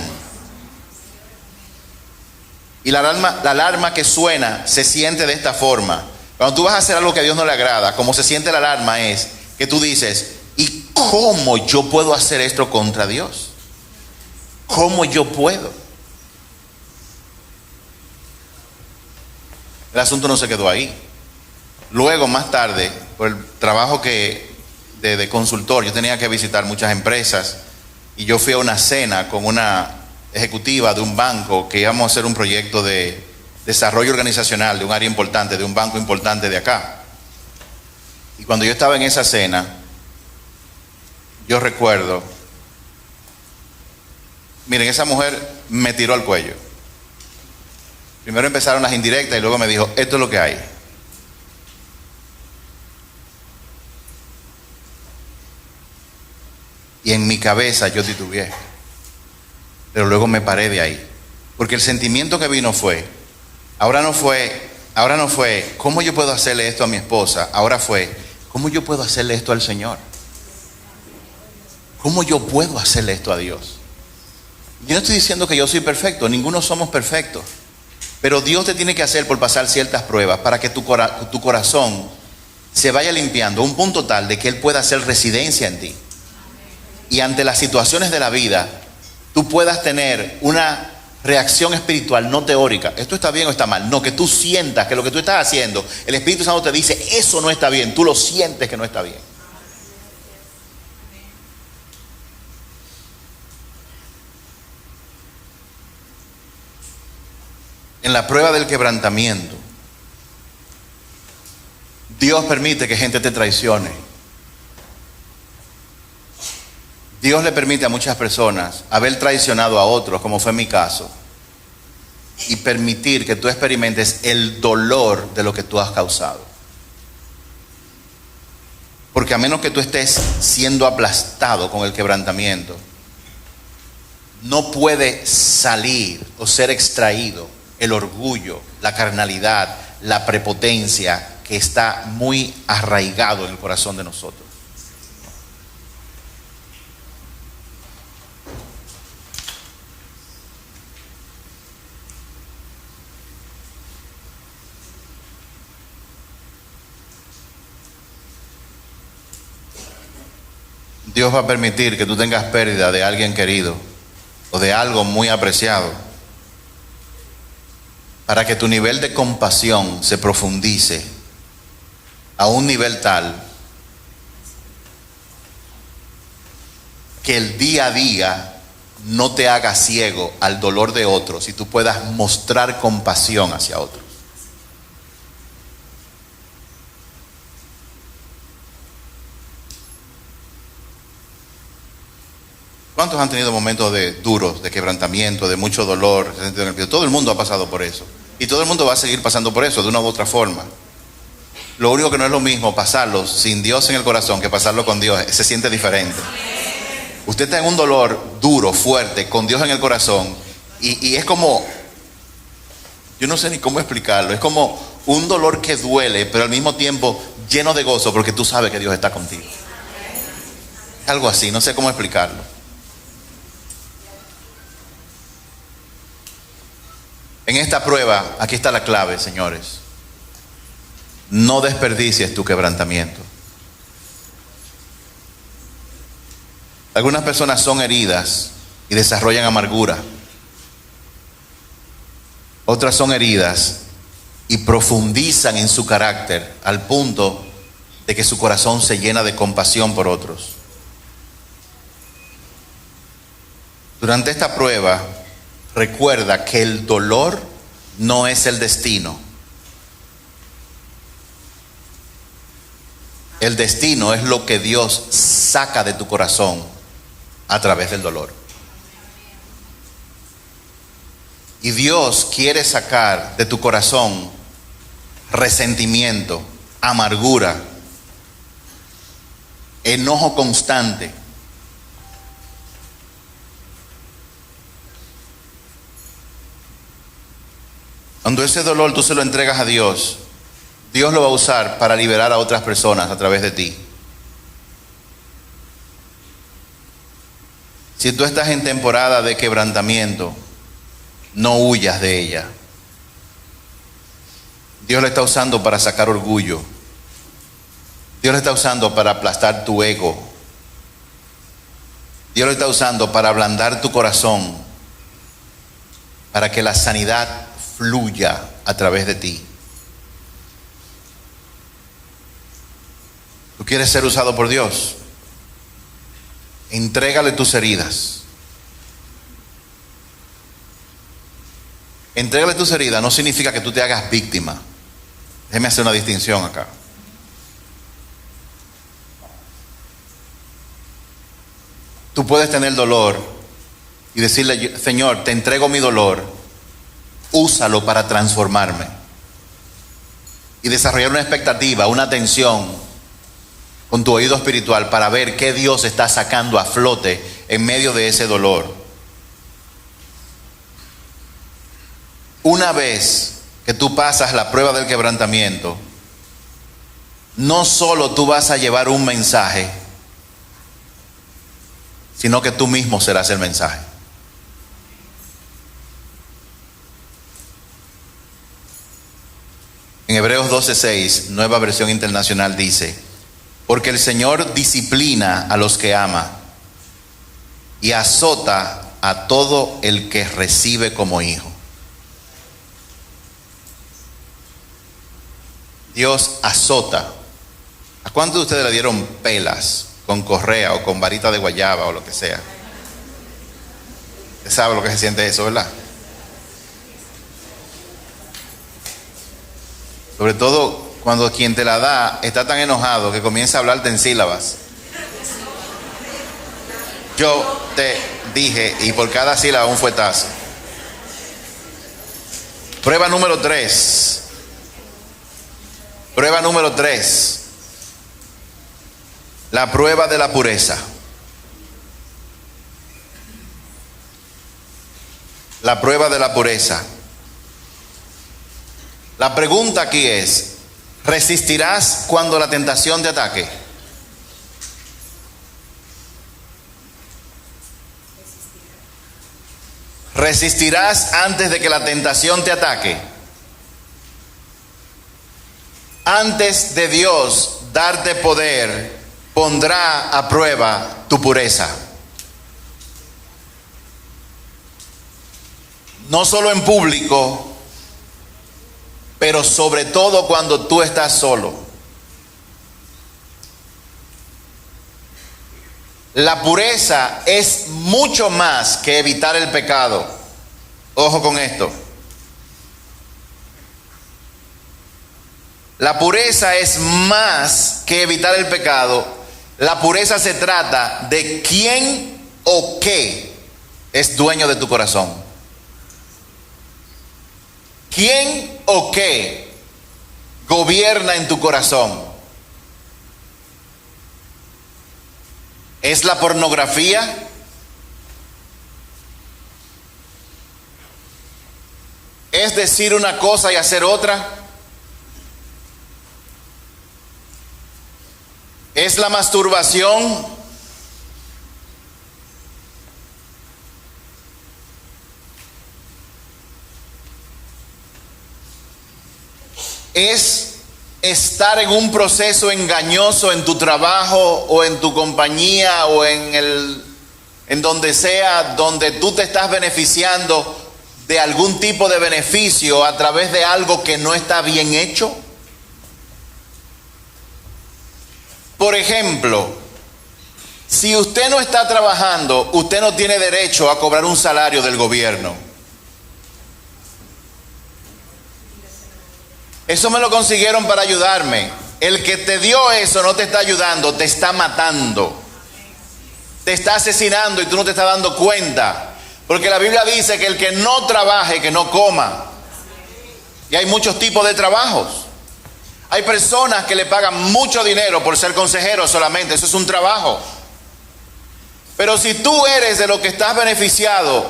Y la alarma que suena se siente de esta forma. Cuando tú vas a hacer algo que a Dios no le agrada, como se siente la alarma es que tú dices, ¿y cómo yo puedo hacer esto contra Dios? ¿Cómo yo puedo? El asunto no se quedó ahí. Luego, más tarde, por el trabajo de consultor, yo tenía que visitar muchas empresas y yo fui a una cena con una ejecutiva de un banco que íbamos a hacer un proyecto de desarrollo organizacional de un área importante, de un banco importante de acá. Y cuando yo estaba en esa cena, yo recuerdo, miren, esa mujer me tiró al cuello. Primero empezaron las indirectas y luego me dijo, esto es lo que hay. Y en mi cabeza yo titubeé. Pero luego me paré de ahí. Porque el sentimiento que vino fue, ahora no fue, ¿cómo yo puedo hacerle esto a mi esposa? Ahora fue, ¿cómo yo puedo hacerle esto al Señor? ¿Cómo yo puedo hacerle esto a Dios? Yo no estoy diciendo que yo soy perfecto, ninguno somos perfectos. Pero Dios te tiene que hacer por pasar ciertas pruebas para que tu corazón se vaya limpiando a un punto tal de que Él pueda hacer residencia en ti. Y ante las situaciones de la vida, tú puedas tener una reacción espiritual, no teórica. ¿Esto está bien o está mal? No, que tú sientas que lo que tú estás haciendo, el Espíritu Santo te dice, eso no está bien. Tú lo sientes que no está bien. En la prueba del quebrantamiento, Dios permite que gente te traicione. Dios le permite a muchas personas haber traicionado a otros, como fue mi caso, y permitir que tú experimentes el dolor de lo que tú has causado. Porque a menos que tú estés siendo aplastado con el quebrantamiento, no puede salir o ser extraído el orgullo, la carnalidad, la prepotencia que está muy arraigado en el corazón de nosotros. Dios va a permitir que tú tengas pérdida de alguien querido o de algo muy apreciado para que tu nivel de compasión se profundice a un nivel tal que el día a día no te haga ciego al dolor de otros y tú puedas mostrar compasión hacia otros. ¿Cuántos han tenido momentos duros, de quebrantamiento, de mucho dolor? Todo el mundo ha pasado por eso. Y todo el mundo va a seguir pasando por eso de una u otra forma. Lo único que no es lo mismo pasarlo sin Dios en el corazón que pasarlo con Dios. Se siente diferente. Usted está en un dolor duro, fuerte, con Dios en el corazón. Y es como, yo no sé ni cómo explicarlo. Es como un dolor que duele, pero al mismo tiempo lleno de gozo porque tú sabes que Dios está contigo. Algo así, no sé cómo explicarlo. En esta prueba, aquí está la clave, señores. No desperdicies tu quebrantamiento. Algunas personas son heridas y desarrollan amargura. Otras son heridas y profundizan en su carácter al punto de que su corazón se llena de compasión por otros. Durante esta prueba, recuerda que el dolor no es el destino. El destino es lo que Dios saca de tu corazón a través del dolor. Y Dios quiere sacar de tu corazón resentimiento, amargura, enojo constante. Cuando ese dolor tú se lo entregas a Dios, Dios lo va a usar para liberar a otras personas a través de ti. Si tú estás en temporada de quebrantamiento, no huyas de ella. Dios lo está usando para sacar orgullo. Dios lo está usando para aplastar tu ego. Dios lo está usando para ablandar tu corazón, para que la sanidad fluya a través de ti. ¿Tú quieres ser usado por Dios? Entrégale tus heridas. Entrégale tus heridas no significa que tú te hagas víctima. Déjeme hacer una distinción acá. Tú puedes tener dolor y decirle: Señor, te entrego mi dolor. Úsalo para transformarme. Y desarrollar una expectativa, una atención con tu oído espiritual para ver qué Dios está sacando a flote en medio de ese dolor. Una vez que tú pasas la prueba del quebrantamiento, no solo tú vas a llevar un mensaje, sino que tú mismo serás el mensaje. En Hebreos 12:6, Nueva Versión Internacional dice: porque el Señor disciplina a los que ama y azota a todo el que recibe como hijo. Dios azota. ¿A cuántos de ustedes le dieron pelas con correa o con varita de guayaba o lo que sea? Usted sabe lo que se siente eso, ¿verdad? Sobre todo cuando quien te la da está tan enojado que comienza a hablarte en sílabas. Yo te dije, y por cada sílaba un fuetazo. Prueba número 3. Prueba número 3. La prueba de la pureza. La prueba de la pureza. La pregunta aquí es: ¿resistirás cuando la tentación te ataque? ¿Resistirás antes de que la tentación te ataque? Antes de Dios darte poder, pondrá a prueba tu pureza. No solo en público, pero sobre todo cuando tú estás solo. La pureza es mucho más que evitar el pecado. Ojo con esto. La pureza es más que evitar el pecado. La pureza se trata de quién o qué es dueño de tu corazón. ¿Quién o qué gobierna en tu corazón? ¿Es la pornografía? ¿Es decir una cosa y hacer otra? ¿Es la masturbación? ¿Es estar en un proceso engañoso en tu trabajo o en tu compañía o en donde sea, donde tú te estás beneficiando de algún tipo de beneficio a través de algo que no está bien hecho? Por ejemplo, si usted no está trabajando, usted no tiene derecho a cobrar un salario del gobierno. Eso me lo consiguieron para ayudarme. El que te dio eso no te está ayudando, te está matando. Te está asesinando y tú no te estás dando cuenta. Porque la Biblia dice que el que no trabaje, que no coma. Y hay muchos tipos de trabajos. Hay personas que le pagan mucho dinero por ser consejero solamente, eso es un trabajo. Pero si tú eres de los que estás beneficiado,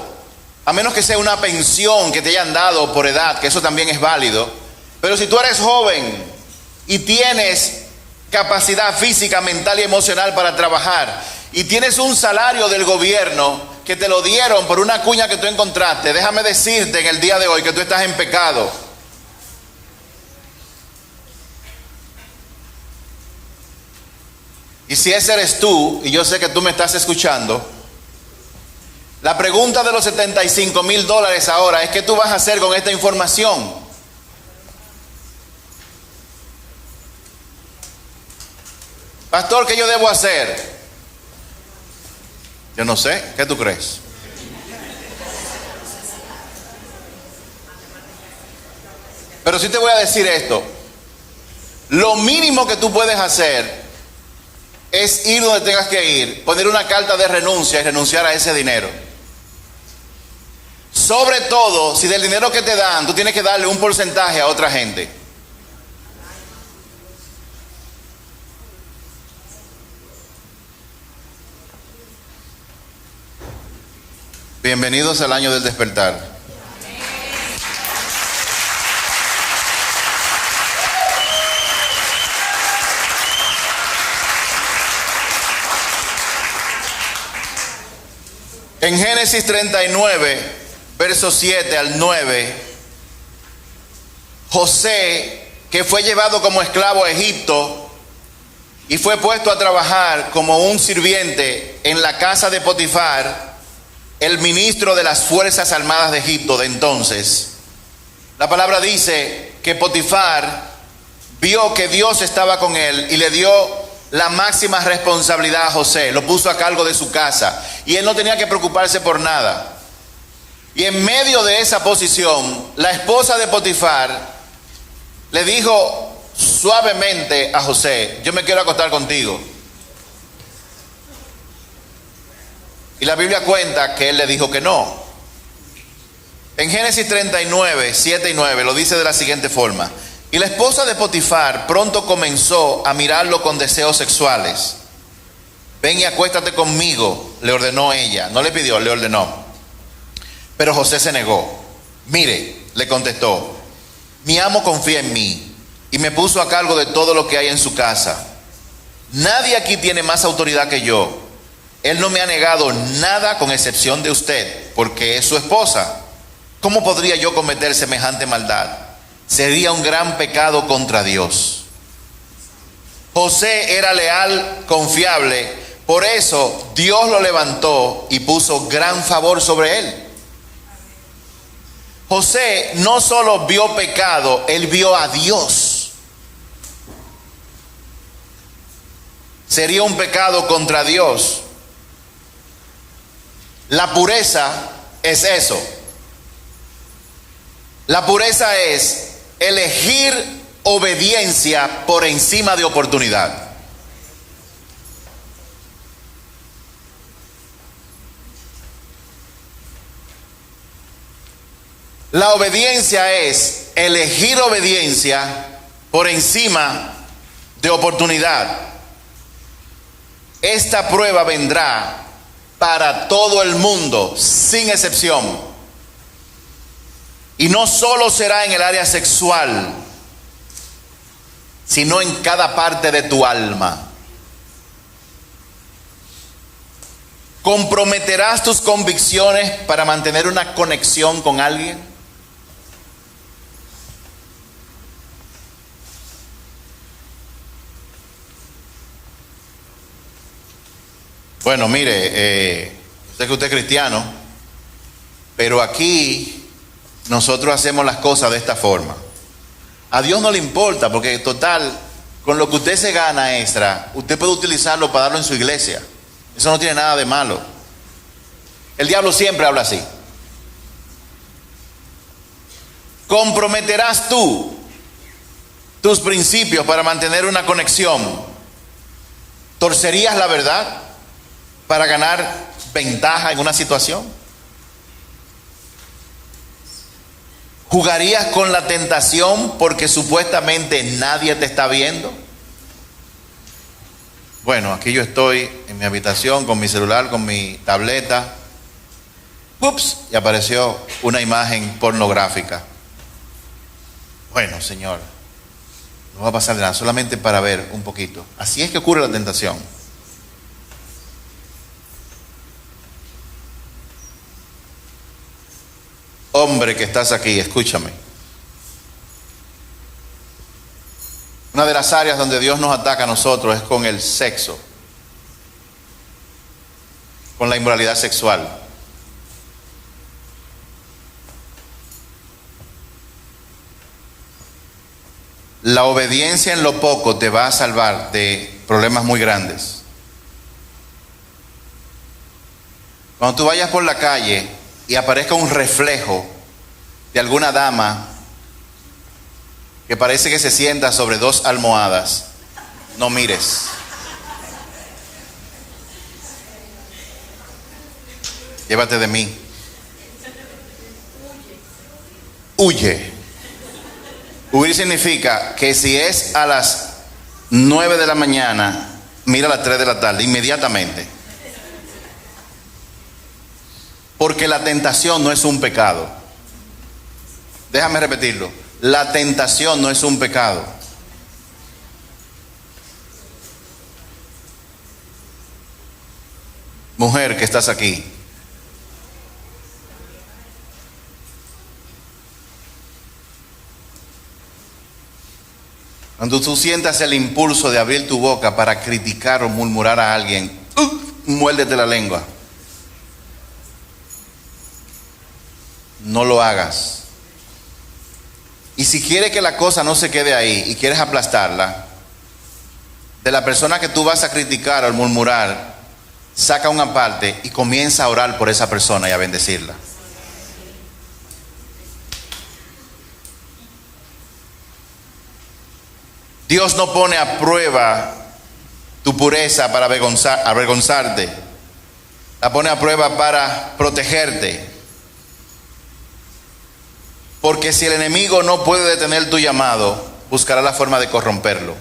a menos que sea una pensión que te hayan dado por edad, que eso también es válido, pero si tú eres joven y tienes capacidad física, mental y emocional para trabajar, y tienes un salario del gobierno que te lo dieron por una cuña que tú encontraste, déjame decirte en el día de hoy que tú estás en pecado. Y si ese eres tú, y yo sé que tú me estás escuchando, la pregunta de los $75,000 ahora es: ¿qué tú vas a hacer con esta información? Pastor, ¿qué yo debo hacer? Yo no sé, ¿qué tú crees? Pero sí te voy a decir esto: lo mínimo que tú puedes hacer es ir donde tengas que ir, poner una carta de renuncia y renunciar a ese dinero. Sobre todo, si del dinero que te dan, tú tienes que darle un porcentaje a otra gente. Bienvenidos al año del despertar. En Génesis 39, versos 7 al 9, José, que fue llevado como esclavo a Egipto y fue puesto a trabajar como un sirviente en la casa de Potifar, el ministro de las Fuerzas Armadas de Egipto de entonces. La palabra dice que Potifar vio que Dios estaba con él y le dio la máxima responsabilidad a José, lo puso a cargo de su casa y él no tenía que preocuparse por nada. Y en medio de esa posición, la esposa de Potifar le dijo suavemente a José: yo me quiero acostar contigo. Y la Biblia cuenta que él le dijo que no. En Génesis 39, 7 y 9 lo dice de la siguiente forma: y la esposa de Potifar pronto comenzó a mirarlo con deseos sexuales. Ven y acuéstate conmigo, le ordenó ella. No le pidió, le ordenó. Pero José se negó. Mire, le contestó, mi amo confía en mí y me puso a cargo de todo lo que hay en su casa. Nadie aquí tiene más autoridad que yo. Él no me ha negado nada con excepción de usted, porque es su esposa. ¿Cómo podría yo cometer semejante maldad? Sería un gran pecado contra Dios. José era leal, confiable, por eso Dios lo levantó y puso gran favor sobre él. José no solo vio pecado, él vio a Dios. Sería un pecado contra Dios. La pureza es eso. La pureza es elegir obediencia por encima de oportunidad. La obediencia es elegir obediencia por encima de oportunidad. Esta prueba vendrá para todo el mundo, sin excepción. Y no solo será en el área sexual, sino en cada parte de tu alma. ¿Comprometerás tus convicciones para mantener una conexión con alguien? Bueno, mire, sé que usted es cristiano, pero aquí nosotros hacemos las cosas de esta forma. A Dios no le importa, porque total, con lo que usted se gana extra, usted puede utilizarlo para darlo en su iglesia. Eso no tiene nada de malo. El diablo siempre habla así. ¿Comprometerás tú tus principios para mantener una conexión? ¿Torcerías la verdad para ganar ventaja en una situación? ¿Jugarías con la tentación porque supuestamente nadie te está viendo? Bueno, aquí yo estoy en mi habitación con mi celular, con mi tableta. ¡Ups! Y apareció una imagen pornográfica. Bueno, Señor, no va a pasar de nada, solamente para ver un poquito. Así es que ocurre la tentación. Hombre que estás aquí, escúchame. Una de las áreas donde Dios nos ataca a nosotros es con el sexo, con la inmoralidad sexual. La obediencia en lo poco te va a salvar de problemas muy grandes. Cuando tú vayas por la calle y aparezca un reflejo de alguna dama que parece que se sienta sobre dos almohadas, no mires. Llévate de mí. Huye. Huir significa que si es a las 9 de la mañana, mira a las 3 de la tarde, inmediatamente. Porque la tentación no es un pecado. Déjame repetirlo. La tentación no es un pecado. Mujer que estás aquí, cuando tú sientas el impulso de abrir tu boca para criticar o murmurar a alguien, muérdete la lengua. No lo hagas. Y si quieres que la cosa no se quede ahí y quieres aplastarla, de la persona que tú vas a criticar o murmurar, saca una parte y comienza a orar por esa persona y a bendecirla. Dios no pone a prueba tu pureza para avergonzarte. La pone a prueba para protegerte. Porque si el enemigo no puede detener tu llamado, buscará la forma de corromperlo.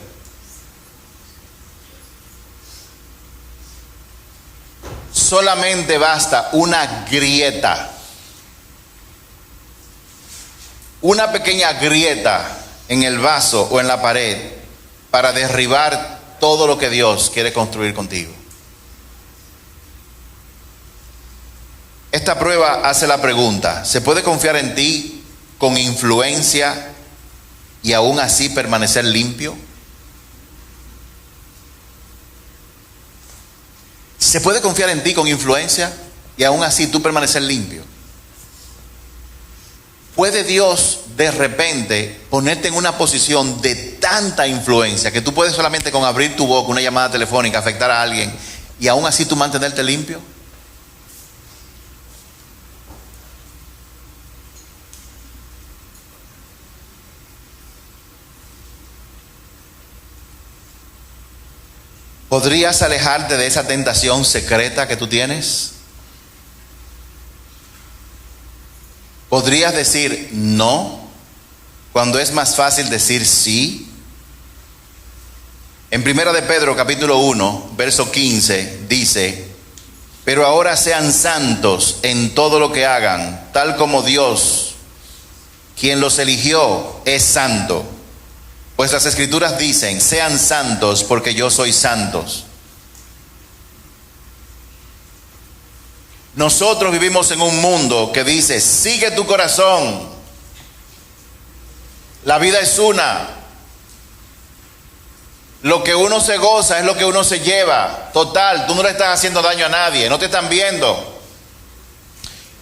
Solamente basta una grieta, una pequeña grieta en el vaso o en la pared para derribar todo lo que Dios quiere construir contigo. Esta prueba hace la pregunta: ¿se puede confiar en ti con influencia y aún así permanecer limpio? ¿Se puede confiar en ti con influencia y aún así tú permanecer limpio? ¿Puede Dios de repente ponerte en una posición de tanta influencia que tú puedes solamente con abrir tu boca, una llamada telefónica, afectar a alguien y aún así tú mantenerte limpio? ¿Podrías alejarte de esa tentación secreta que tú tienes? ¿Podrías decir no cuando es más fácil decir sí? En 1 de Pedro capítulo 1, verso 15 dice: pero ahora sean santos en todo lo que hagan, tal como Dios, quien los eligió, es santo. Pues las Escrituras dicen: sean santos porque yo soy santos. Nosotros vivimos en un mundo que dice: sigue tu corazón. La vida es una. Lo que uno se goza es lo que uno se lleva. Total, tú no le estás haciendo daño a nadie, no te están viendo.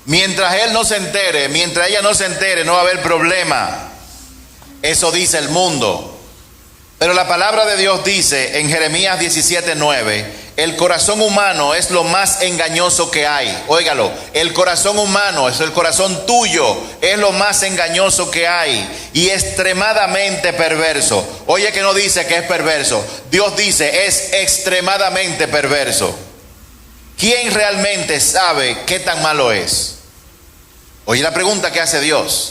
Mientras él no se entere, mientras ella no se entere, no va a haber problema. Eso dice el mundo. Pero la palabra de Dios dice en Jeremías 17:9: el corazón humano es lo más engañoso que hay. Óigalo, el corazón humano, es el corazón tuyo, es lo más engañoso que hay y extremadamente perverso. Oye, que no dice que es perverso, Dios dice es extremadamente perverso. ¿Quién realmente sabe qué tan malo es? Oye la pregunta que hace Dios.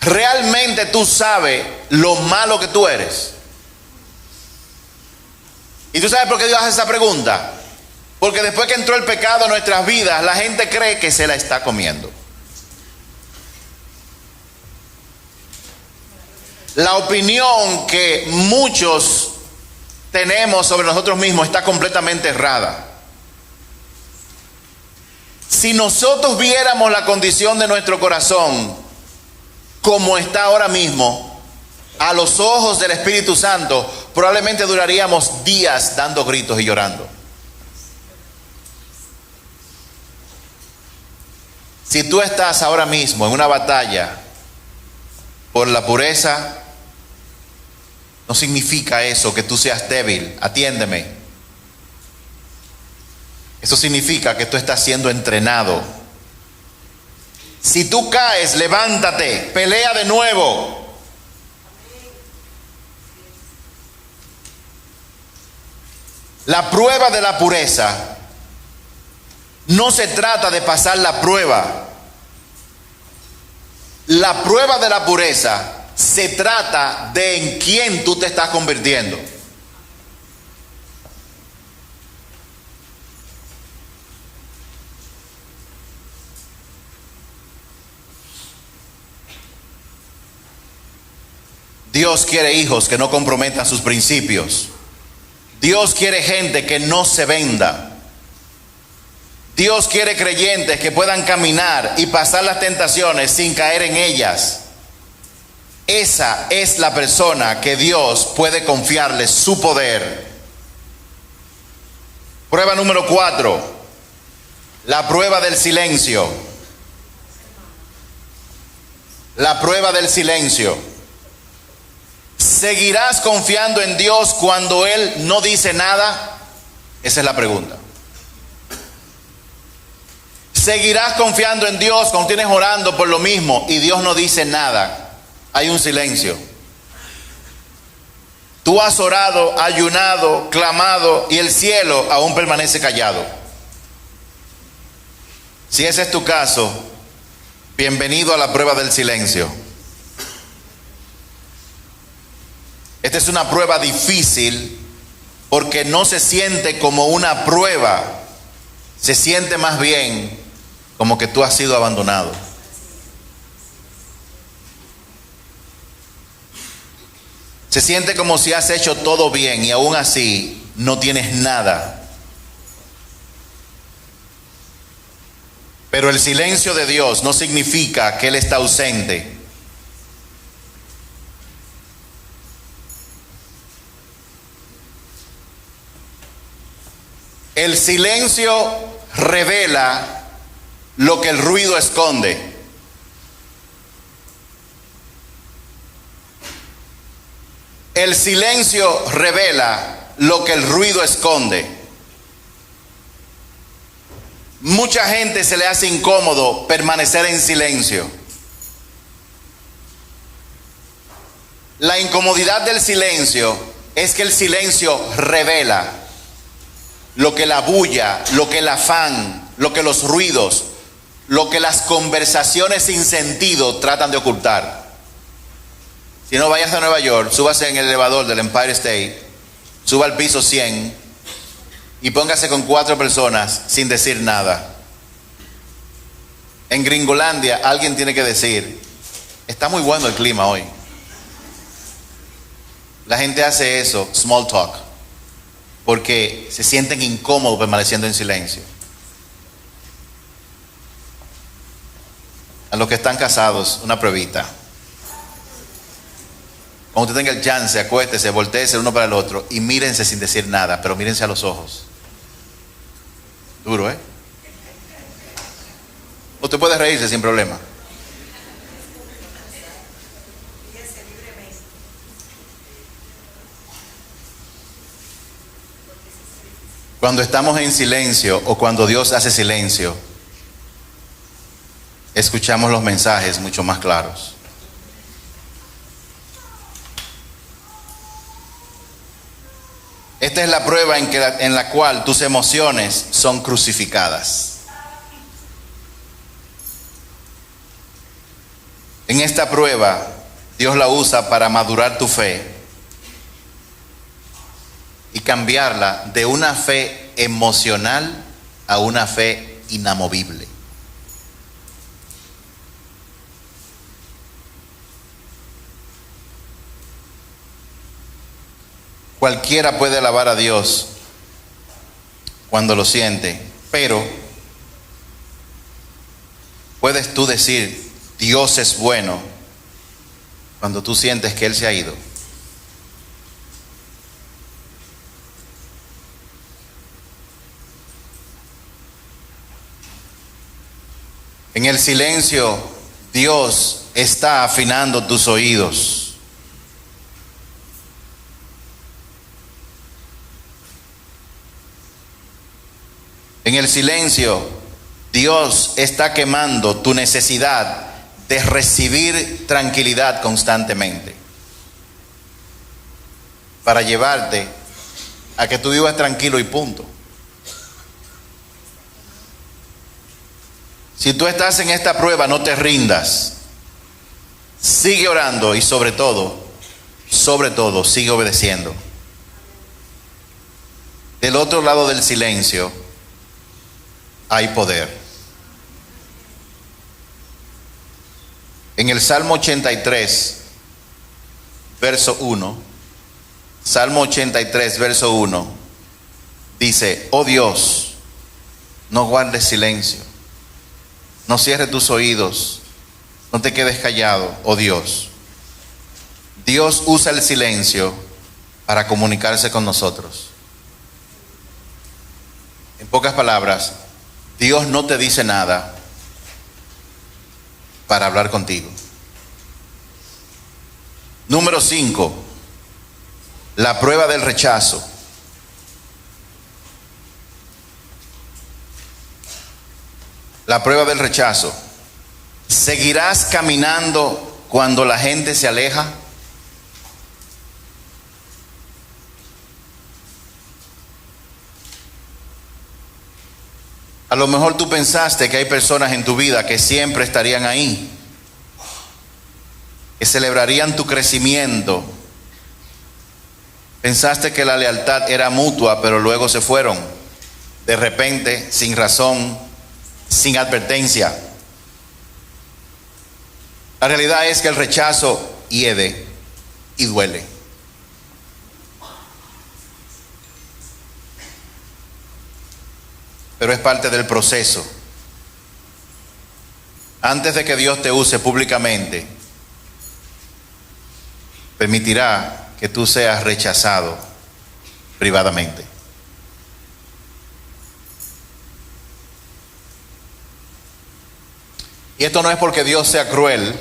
¿Realmente tú sabes lo malo que tú eres? ¿Y tú sabes por qué Dios hace esa pregunta? Porque después que entró el pecado en nuestras vidas, la gente cree que se la está comiendo. La opinión que muchos tenemos sobre nosotros mismos está completamente errada. Si nosotros viéramos la condición de nuestro corazón como está ahora mismo, a los ojos del Espíritu Santo, probablemente duraríamos días dando gritos y llorando. Si tú estás ahora mismo en una batalla por la pureza, no significa eso que tú seas débil. Atiéndeme. Eso significa que tú estás siendo entrenado. Si tú caes, levántate, pelea de nuevo. La prueba de la pureza no se trata de pasar la prueba. La prueba de la pureza se trata de en quién tú te estás convirtiendo. Dios quiere hijos que no comprometan sus principios. Dios quiere gente que no se venda. Dios quiere creyentes que puedan caminar y pasar las tentaciones sin caer en ellas. Esa es la persona que Dios puede confiarle su poder. Prueba número 4. La prueba del silencio. La prueba del silencio. ¿Seguirás confiando en Dios cuando Él no dice nada? Esa es la pregunta. ¿Seguirás confiando en Dios cuando tienes orando por lo mismo y Dios no dice nada? Hay un silencio. Tú has orado, ayunado, clamado y el cielo aún permanece callado. Si ese es tu caso, bienvenido a la prueba del silencio. Esta es una prueba difícil porque no se siente como una prueba, se siente más bien como que tú has sido abandonado. Se siente como si has hecho todo bien y aún así no tienes nada. Pero el silencio de Dios no significa que Él está ausente. El silencio revela lo que el ruido esconde. El silencio revela lo que el ruido esconde. Mucha gente se le hace incómodo permanecer en silencio. La incomodidad del silencio es que el silencio revela lo que la bulla, lo que el afán, lo que los ruidos, lo que las conversaciones sin sentido tratan de ocultar. Si no, vayas a Nueva York, súbase en el elevador del Empire State, suba al piso 100 y póngase con 4 personas sin decir nada. En Gringolandia alguien tiene que decir, está muy bueno el clima hoy. La gente hace eso, small talk, porque se sienten incómodos permaneciendo en silencio. A los que están casados, una pruebita. Cuando usted tenga el chance, acuéstese, voltéese uno para el otro y mírense sin decir nada, pero mírense a los ojos. Duro, ¿eh? Usted puede reírse sin problema. Cuando estamos en silencio o cuando Dios hace silencio, escuchamos los mensajes mucho más claros. Esta es la prueba en la cual tus emociones son crucificadas. En esta prueba, Dios la usa para madurar tu fe y cambiarla de una fe emocional a una fe inamovible. Cualquiera puede alabar a Dios cuando lo siente, pero puedes tú decir, Dios es bueno, cuando tú sientes que Él se ha ido. En el silencio, Dios está afinando tus oídos. En el silencio, Dios está quemando tu necesidad de recibir tranquilidad constantemente para llevarte a que tú vivas tranquilo y punto. Si tú estás en esta prueba, no te rindas. Sigue orando y sobre todo, sigue obedeciendo. Del otro lado del silencio hay poder. En el Salmo 83, verso 1, Salmo 83, verso 1, dice, oh Dios, no guardes silencio, no cierres tus oídos, no te quedes callado, oh Dios. Dios usa el silencio para comunicarse con nosotros. En pocas palabras, Dios no te dice nada para hablar contigo. Número 5, la prueba del rechazo. La prueba del rechazo. ¿Seguirás caminando cuando la gente se aleja? A lo mejor tú pensaste que hay personas en tu vida que siempre estarían ahí, que celebrarían tu crecimiento. Pensaste que la lealtad era mutua, pero luego se fueron, de repente, sin razón, sin advertencia. La realidad es que el rechazo hiede y duele. Pero es parte del proceso. Antes de que Dios te use públicamente, permitirá que tú seas rechazado privadamente. Y esto no es porque Dios sea cruel,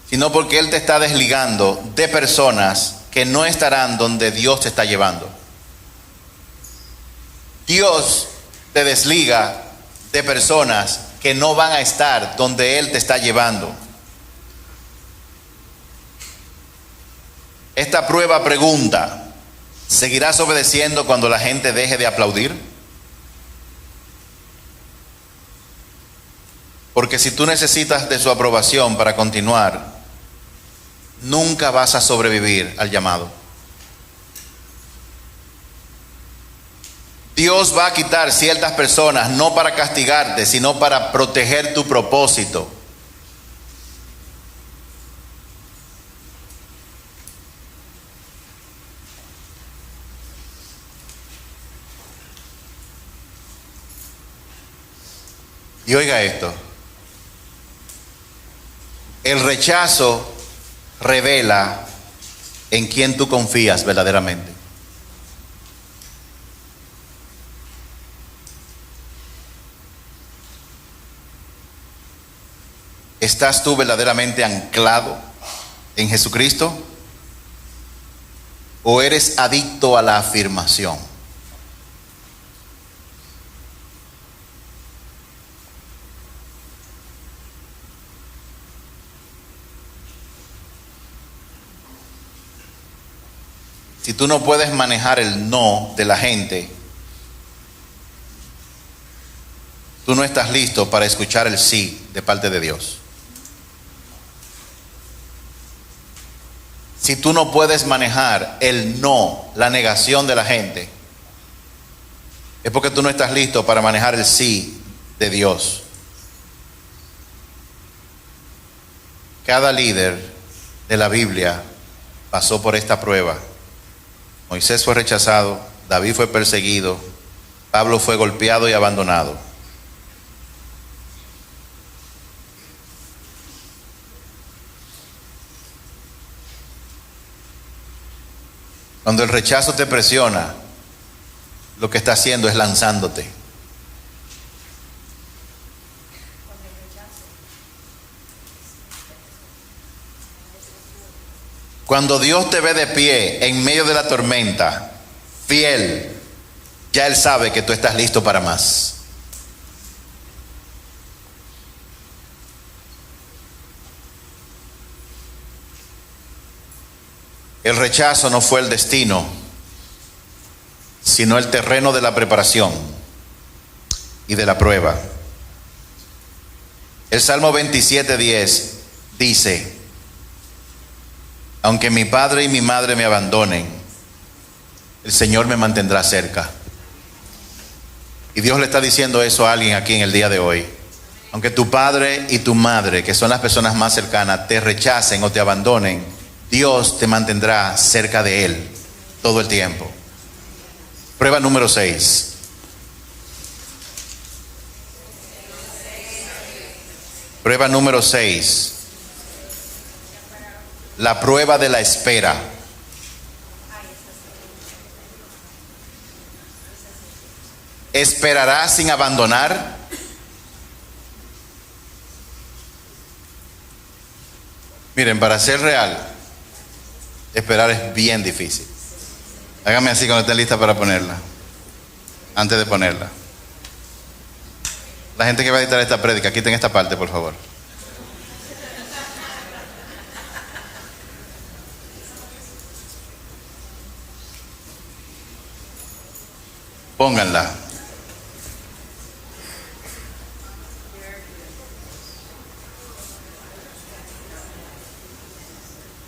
sino porque Él te está desligando de personas que no estarán donde Dios te está llevando. Dios te desliga de personas que no van a estar donde Él te está llevando. Esta prueba pregunta: ¿seguirás obedeciendo cuando la gente deje de aplaudir? Porque si tú necesitas de su aprobación para continuar, nunca vas a sobrevivir al llamado. Dios va a quitar ciertas personas no para castigarte, sino para proteger tu propósito. Y oiga esto: el rechazo revela en quién tú confías verdaderamente. ¿Estás tú verdaderamente anclado en Jesucristo? ¿O eres adicto a la afirmación? Si tú no puedes manejar el no de la gente, tú no estás listo para escuchar el sí de parte de Dios. Si tú no puedes manejar el no, la negación de la gente, es porque tú no estás listo para manejar el sí de Dios. Cada líder de la Biblia pasó por esta prueba. Moisés fue rechazado, David fue perseguido, Pablo fue golpeado y abandonado. Cuando el rechazo te presiona, lo que está haciendo es lanzándote. Cuando Dios te ve de pie en medio de la tormenta, fiel, ya Él sabe que tú estás listo para más. El rechazo no fue el destino, sino el terreno de la preparación y de la prueba. El Salmo 27:10 dice: aunque mi padre y mi madre me abandonen, el Señor me mantendrá cerca. Y Dios le está diciendo eso a alguien aquí en el día de hoy. Aunque tu padre y tu madre, que son las personas más cercanas, te rechacen o te abandonen, Dios te mantendrá cerca de Él todo el tiempo. Prueba número 6. Prueba número 6. La prueba de la espera. ¿Esperarás sin abandonar? Miren, para ser real, esperar es bien difícil. Hágame así cuando esté lista para ponerla. Antes de ponerla. La gente que va a editar esta prédica, quiten esta parte, por favor. Pónganla.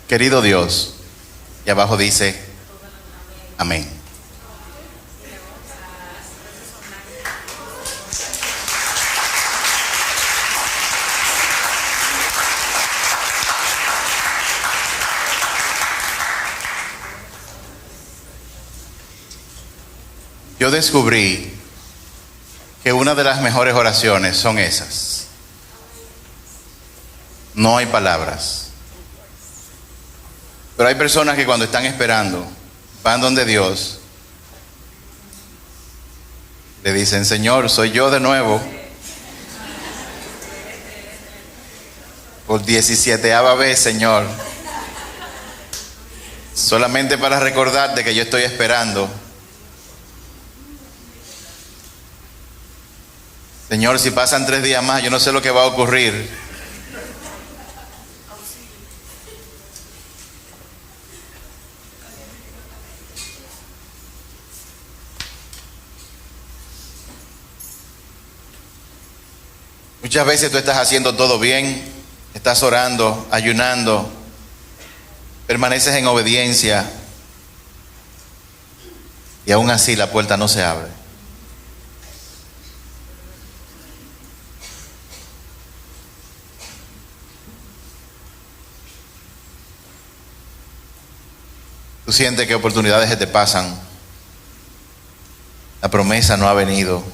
Querido Dios, y abajo dice, amén. Yo descubrí que una de las mejores oraciones son esas. No hay palabras. Pero hay personas que cuando están esperando, van donde Dios, le dicen, Señor, soy yo de nuevo. Por 17ª vez, Señor. Solamente para recordarte que yo estoy esperando. Señor, si pasan 3 días más, yo no sé lo que va a ocurrir. Muchas veces tú estás haciendo todo bien, estás orando, ayunando, permaneces en obediencia y aún así la puerta no se abre. Tú sientes que oportunidades se te pasan. La promesa no ha venido.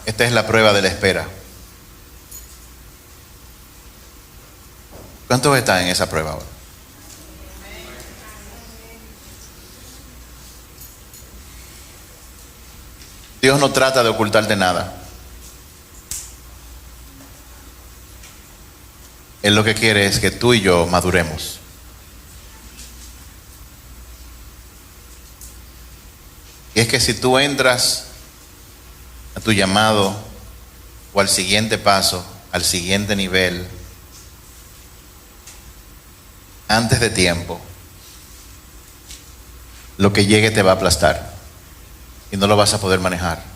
Esta es la prueba de la espera. ¿Cuántos están en esa prueba ahora? Dios no trata de ocultarte nada. Él lo que quiere es que tú y yo maduremos. Y es que si tú entras a tu llamado o al siguiente paso, al siguiente nivel, antes de tiempo, lo que llegue te va a aplastar y no lo vas a poder manejar.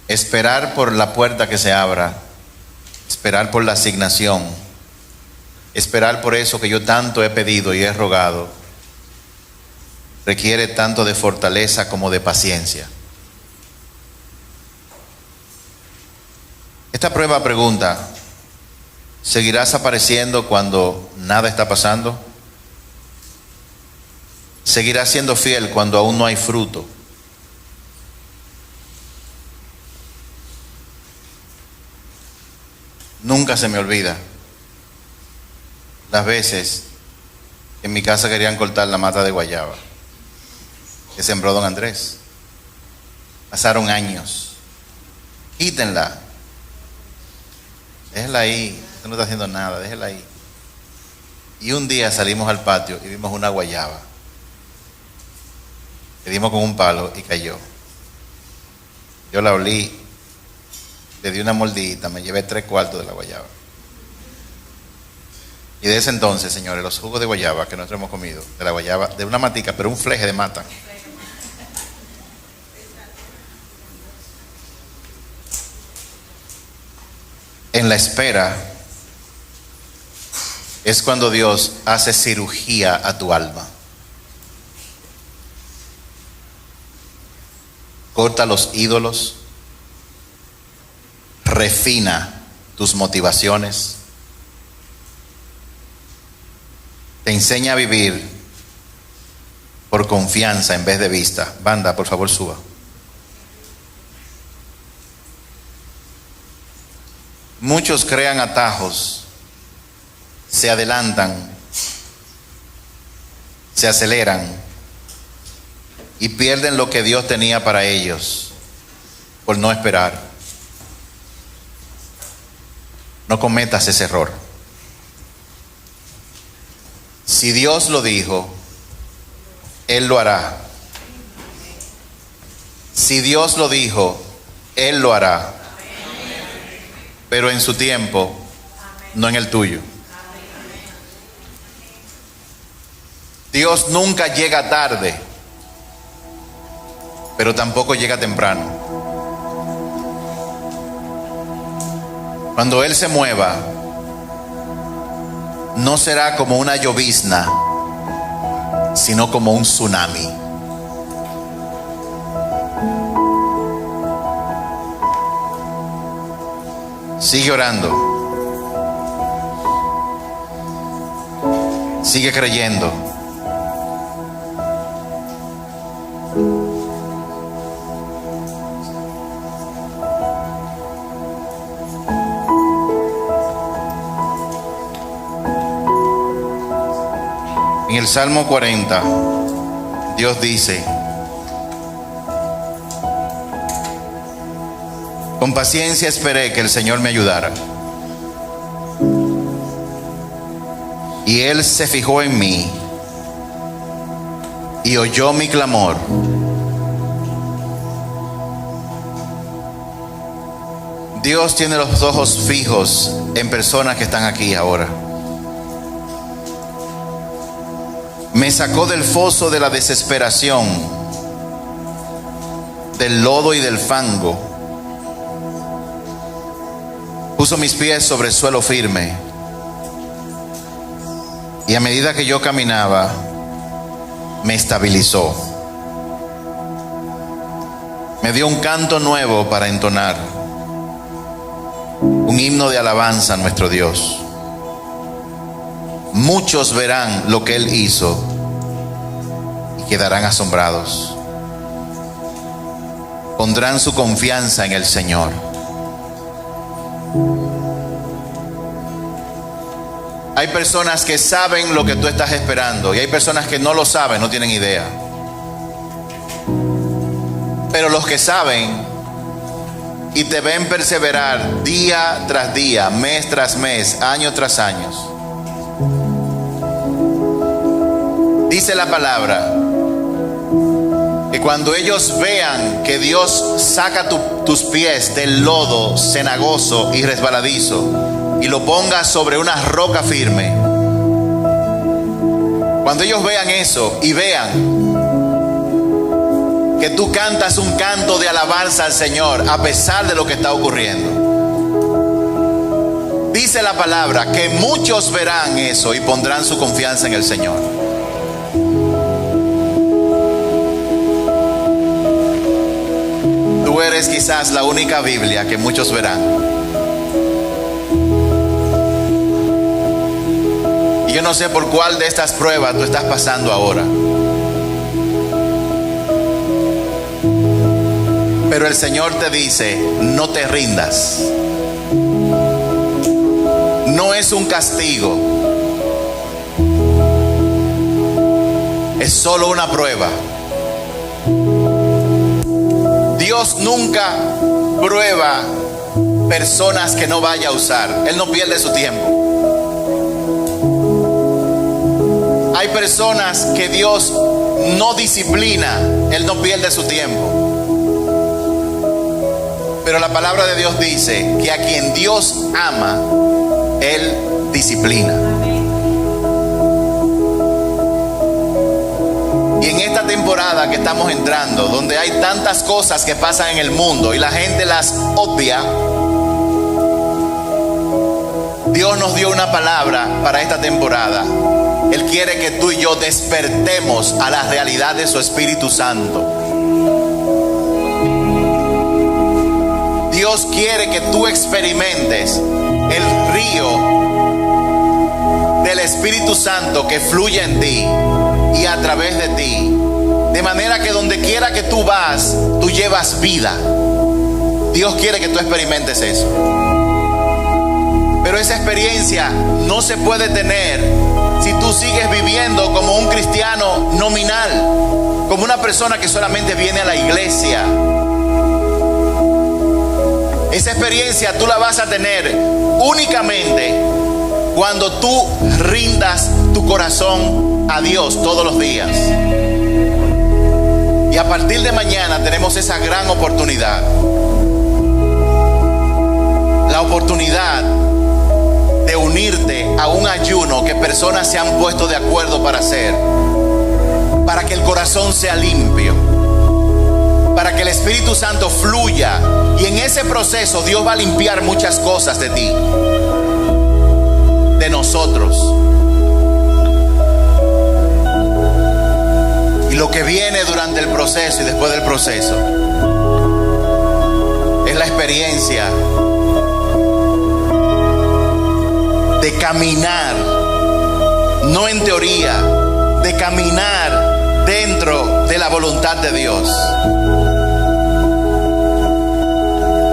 Esperar por la puerta que se abra, esperar por la asignación, esperar por eso que yo tanto he pedido y he rogado, requiere tanto de fortaleza como de paciencia. Esta prueba pregunta, ¿seguirás apareciendo cuando nada está pasando? ¿Seguirás siendo fiel cuando aún no hay fruto? Nunca se me olvida las veces que en mi casa querían cortar la mata de guayaba que sembró don Andrés. Pasaron años. Quítenla. Déjela ahí. Usted no está haciendo nada. Déjela ahí. Y un día salimos al patio y vimos una guayaba. Le dimos con un palo y cayó. Yo la olí. Le di una mordidita, me llevé 3/4 de la guayaba. Y de ese entonces, señores, los jugos de guayaba que nosotros hemos comido, de la guayaba, de una matica, pero un fleje de mata. En la espera es cuando Dios hace cirugía a tu alma. Corta los ídolos. Refina tus motivaciones, te enseña a vivir por confianza en vez de vista. Banda, por favor, suba. Muchos crean atajos, se adelantan, se aceleran y pierden lo que Dios tenía para ellos por no esperar. No cometas ese error. Si Dios lo dijo, Él lo hará. Si Dios lo dijo, Él lo hará. Pero en su tiempo, no en el tuyo. Dios nunca llega tarde, pero tampoco llega temprano. Cuando Él se mueva, no será como una llovizna, sino como un tsunami. Sigue orando. Sigue creyendo. En el Salmo 40, Dios dice: con paciencia esperé que el Señor me ayudara, y Él se fijó en mí y oyó mi clamor. Dios tiene los ojos fijos en personas que están aquí ahora. Me sacó del foso de la desesperación, del lodo y del fango. Puso mis pies sobre el suelo firme. Y a medida que yo caminaba, me estabilizó. Me dio un canto nuevo para entonar, un himno de alabanza a nuestro Dios. Muchos verán lo que Él hizo y quedarán asombrados. Pondrán su confianza en el Señor. Hay personas que saben lo que tú estás esperando y hay personas que no lo saben, no tienen idea. Pero los que saben y te ven perseverar día tras día, mes tras mes, año tras año, dice la palabra que cuando ellos vean que Dios saca tus pies del lodo cenagoso y resbaladizo y lo ponga sobre una roca firme, cuando ellos vean eso y vean que tú cantas un canto de alabanza al Señor a pesar de lo que está ocurriendo, dice la palabra que muchos verán eso y pondrán su confianza en el Señor. Tú eres quizás la única Biblia que muchos verán. Y yo no sé por cuál de estas pruebas tú estás pasando ahora. Pero el Señor te dice: no te rindas. No es un castigo. Es solo una prueba. Dios nunca prueba personas que no vaya a usar. Él no pierde su tiempo. Hay personas que Dios no disciplina. Él no pierde su tiempo. Pero la palabra de Dios dice que a quien Dios ama, Él disciplina. Y en esta temporada que estamos entrando, donde hay tantas cosas que pasan en el mundo y la gente las obvia, Dios nos dio una palabra para esta temporada. Él quiere que tú y yo despertemos a la realidad de su Espíritu Santo. Dios quiere que tú experimentes el río del Espíritu Santo que fluye en ti y a través de ti, de manera que donde quiera que tú vas, tú llevas vida. Dios quiere que tú experimentes eso. Pero esa experiencia no se puede tener si tú sigues viviendo como un cristiano nominal, como una persona que solamente viene a la iglesia. Esa experiencia tú la vas a tener únicamente cuando tú rindas tu corazón a Dios todos los días. Y a partir de mañana tenemos esa gran oportunidad. La oportunidad de unirte a un ayuno que personas se han puesto de acuerdo para hacer, para que el corazón sea limpio, para para que el Espíritu Santo fluya. Y en ese proceso Dios va a limpiar muchas cosas de ti, de nosotros. Y lo que viene durante el proceso y después del proceso es la experiencia de caminar, no en teoría, de caminar dentro de la voluntad de Dios.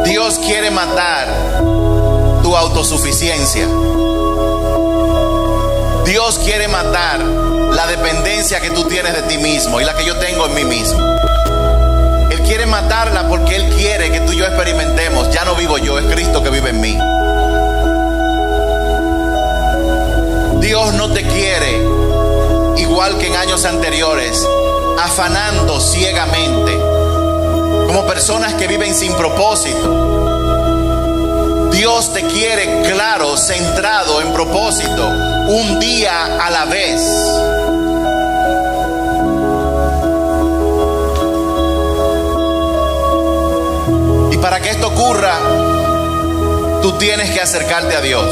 Dios quiere matar tu autosuficiencia. Dios quiere matar la dependencia que tú tienes de ti mismo y la que yo tengo en mí mismo. Él quiere matarla porque Él quiere que tú y yo experimentemos: ya no vivo yo, es Cristo que vive en mí. Dios no te quiere igual que en años anteriores, afanando ciegamente, como personas que viven sin propósito. Dios te quiere claro, centrado en propósito, un día a la vez. Y para que esto ocurra, tú tienes que acercarte a Dios.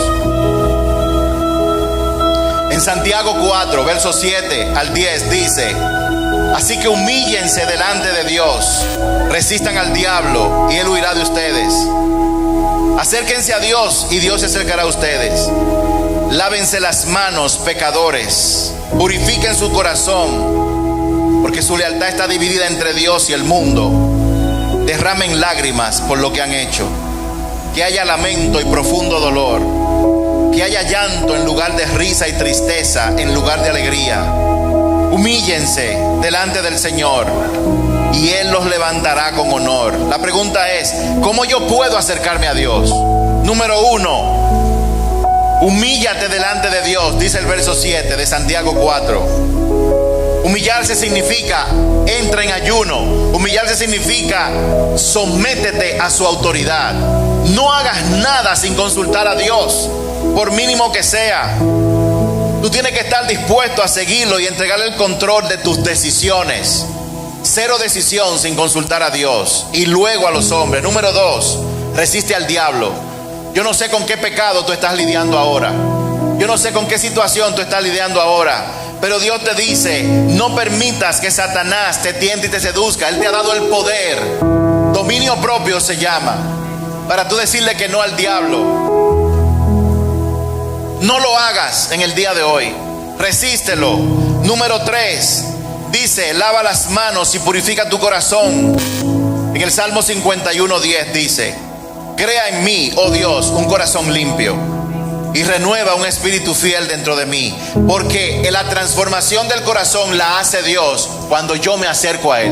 En Santiago 4, versos 7 al 10 dice: así que humíllense delante de Dios, resistan al diablo y él huirá de ustedes. Acérquense a Dios y Dios se acercará a ustedes. Lávense las manos, pecadores, purifiquen su corazón, porque su lealtad está dividida entre Dios y el mundo. Derramen lágrimas por lo que han hecho, que haya lamento y profundo dolor, que haya llanto en lugar de risa y tristeza en lugar de alegría. Humíllense delante del Señor y Él los levantará con honor. La pregunta es: ¿cómo yo puedo acercarme a Dios? Número 1, humíllate delante de Dios, dice el verso 7 de Santiago 4. Humillarse significa entra en ayuno. Humillarse significa sométete a su autoridad. No hagas nada sin consultar a Dios, por mínimo que sea. Tú tienes que estar dispuesto a seguirlo y entregarle el control de tus decisiones. Cero decisión sin consultar a Dios y luego a los hombres. Número 2, resiste al diablo. Yo no sé con qué pecado tú estás lidiando ahora. Yo no sé con qué situación tú estás lidiando ahora. Pero Dios te dice: no permitas que Satanás te tiente y te seduzca. Él te ha dado el poder. Dominio propio se llama. Para tú decirle que no al diablo. No lo hagas en el día de hoy. Resístelo. Número 3, dice: lava las manos y purifica tu corazón. En el Salmo 51:10 dice: crea en mí, oh Dios, un corazón limpio y renueva un espíritu fiel dentro de mí. Porque la transformación del corazón la hace Dios cuando yo me acerco a Él.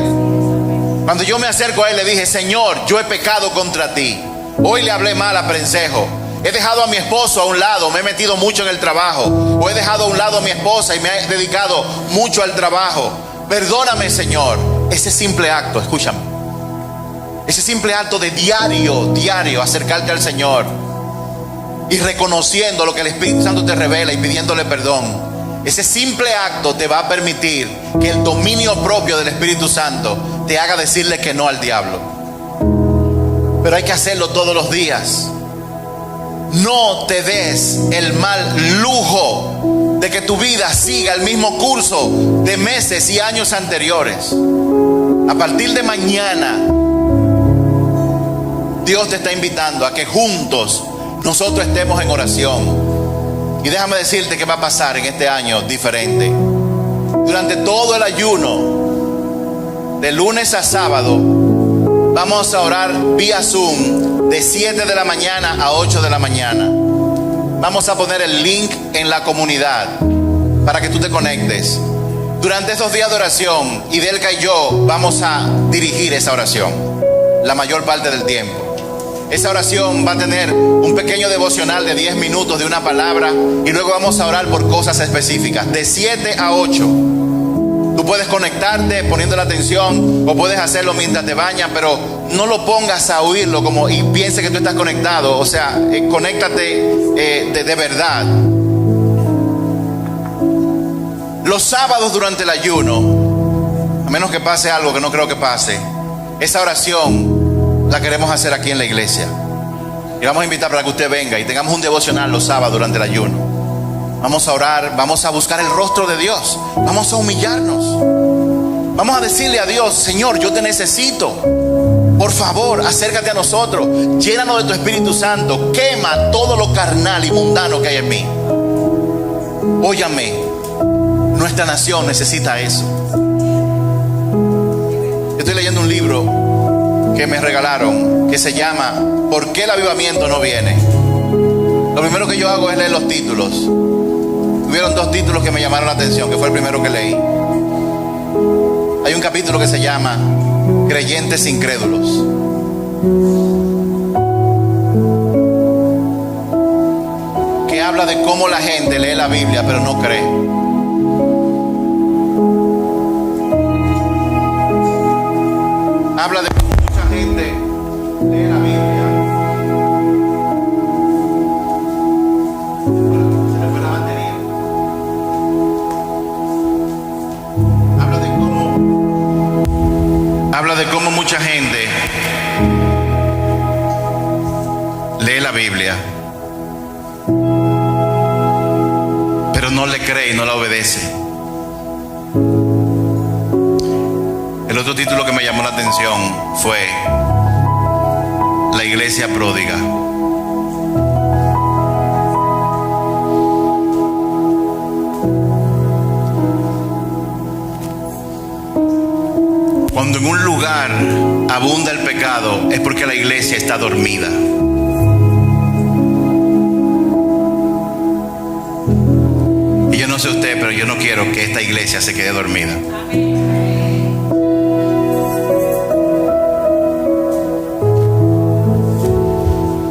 Cuando yo me acerco a Él, le dije: Señor, yo he pecado contra ti. Hoy le hablé mal a Prensejo. He dejado a mi esposo a un lado, me he metido mucho en el trabajo. O he dejado a un lado a mi esposa y me he dedicado mucho al trabajo. Perdóname, Señor. Ese simple acto, escúchame, ese simple acto de diario acercarte al Señor y reconociendo lo que el Espíritu Santo te revela y pidiéndole perdón, ese simple acto te va a permitir que el dominio propio del Espíritu Santo te haga decirle que no al diablo. Pero hay que hacerlo todos los días. No te des el mal lujo de que tu vida siga el mismo curso de meses y años anteriores. A partir de mañana, Dios te está invitando a que juntos nosotros estemos en oración. Y déjame decirte que va a pasar en este año diferente. Durante todo el ayuno, de lunes a sábado, vamos a orar vía Zoom de 7 de la mañana a 8 de la mañana. Vamos a poner el link en la comunidad para que tú te conectes. Durante estos días de oración, Idelka y yo vamos a dirigir esa oración la mayor parte del tiempo. Esa oración va a tener un pequeño devocional de 10 minutos de una palabra y luego vamos a orar por cosas específicas. De 7 a 8. Tú puedes conectarte poniendo la atención o puedes hacerlo mientras te bañas, pero no lo pongas a oírlo como y piense que tú estás conectado. O sea, conéctate de verdad. Los sábados durante el ayuno, a menos que pase algo que no creo que pase, Esa oración la queremos hacer aquí en la iglesia. Y vamos a invitar para que usted venga y tengamos un devocional los sábados durante el ayuno. Vamos a orar, vamos a buscar el rostro de Dios. Vamos a humillarnos. Vamos a decirle a Dios: Señor, yo te necesito. Por favor, acércate a nosotros. Llénanos de tu Espíritu Santo. Quema todo lo carnal y mundano que hay en mí. Óyame, nuestra nación necesita eso. Yo estoy leyendo un libro que me regalaron que se llama ¿Por qué el avivamiento no viene? Lo primero que yo hago es leer los títulos. Hubieron 2 títulos que me llamaron la atención, que fue el primero que leí. Hay un capítulo que se llama Creyentes incrédulos. Que habla de cómo la gente lee la Biblia pero no cree. Habla de cómo mucha gente lee la Biblia. Se me fue la batería. Habla de cómo mucha gente lee la Biblia, pero no le cree y no la obedece. El otro título que me llamó la atención fue La iglesia pródiga. Cuando en un lugar abunda el pecado, es porque la iglesia está dormida. Y yo no sé usted, pero yo no quiero que esta iglesia se quede dormida.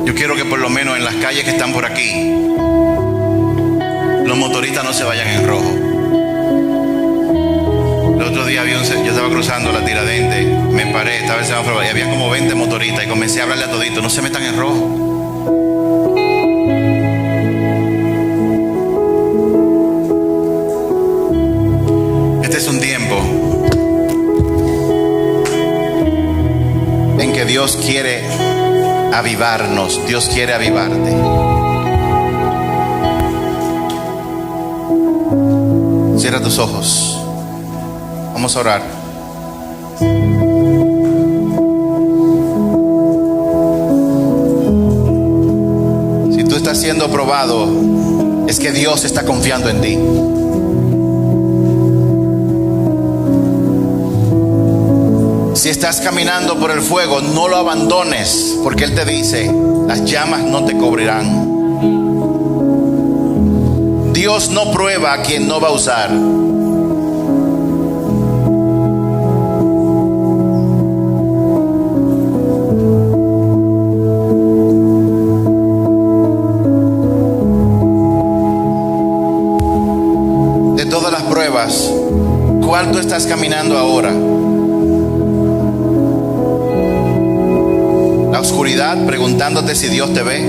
Yo quiero que por lo menos en las calles que están por aquí, los motoristas no se vayan en rojo. El otro día yo estaba cruzando la Tiradentes, me paré, estaba el semáforo y había como 20 motoristas y comencé a hablarle a toditos: no se metan en rojo. Este es un tiempo en que Dios quiere avivarnos, Dios quiere avivarte. Cierra tus ojos. Vamos a orar. Si tú estás siendo probado, es que Dios está confiando en ti. Si estás caminando por el fuego, no lo abandones, porque Él te dice: las llamas no te cubrirán. Dios no prueba a quien no va a usar. ¿Cuál tú estás caminando ahora? La oscuridad, preguntándote si Dios te ve.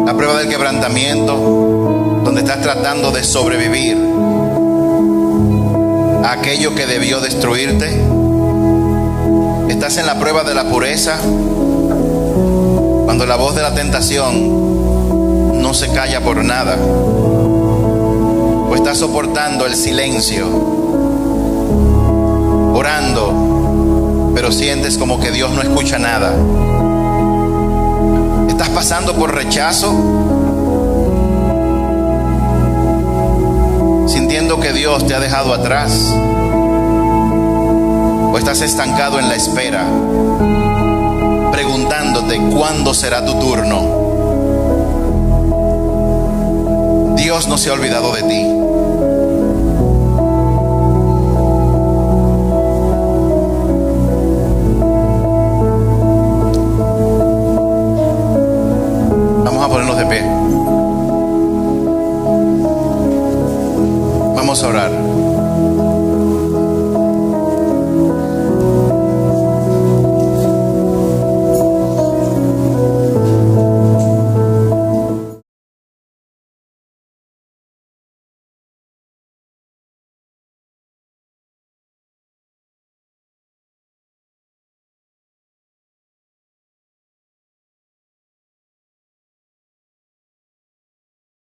La prueba del quebrantamiento, donde estás tratando de sobrevivir a aquello que debió destruirte. Estás en la prueba de la pureza, cuando la voz de la tentación no se calla por nada. O estás soportando el silencio, orando, pero sientes como que Dios no escucha nada. Estás pasando por rechazo, sintiendo que Dios te ha dejado atrás. O estás estancado en la espera, preguntándote cuándo será tu turno. Dios no se ha olvidado de ti. Vamos a ponernos de pie. Vamos a orar.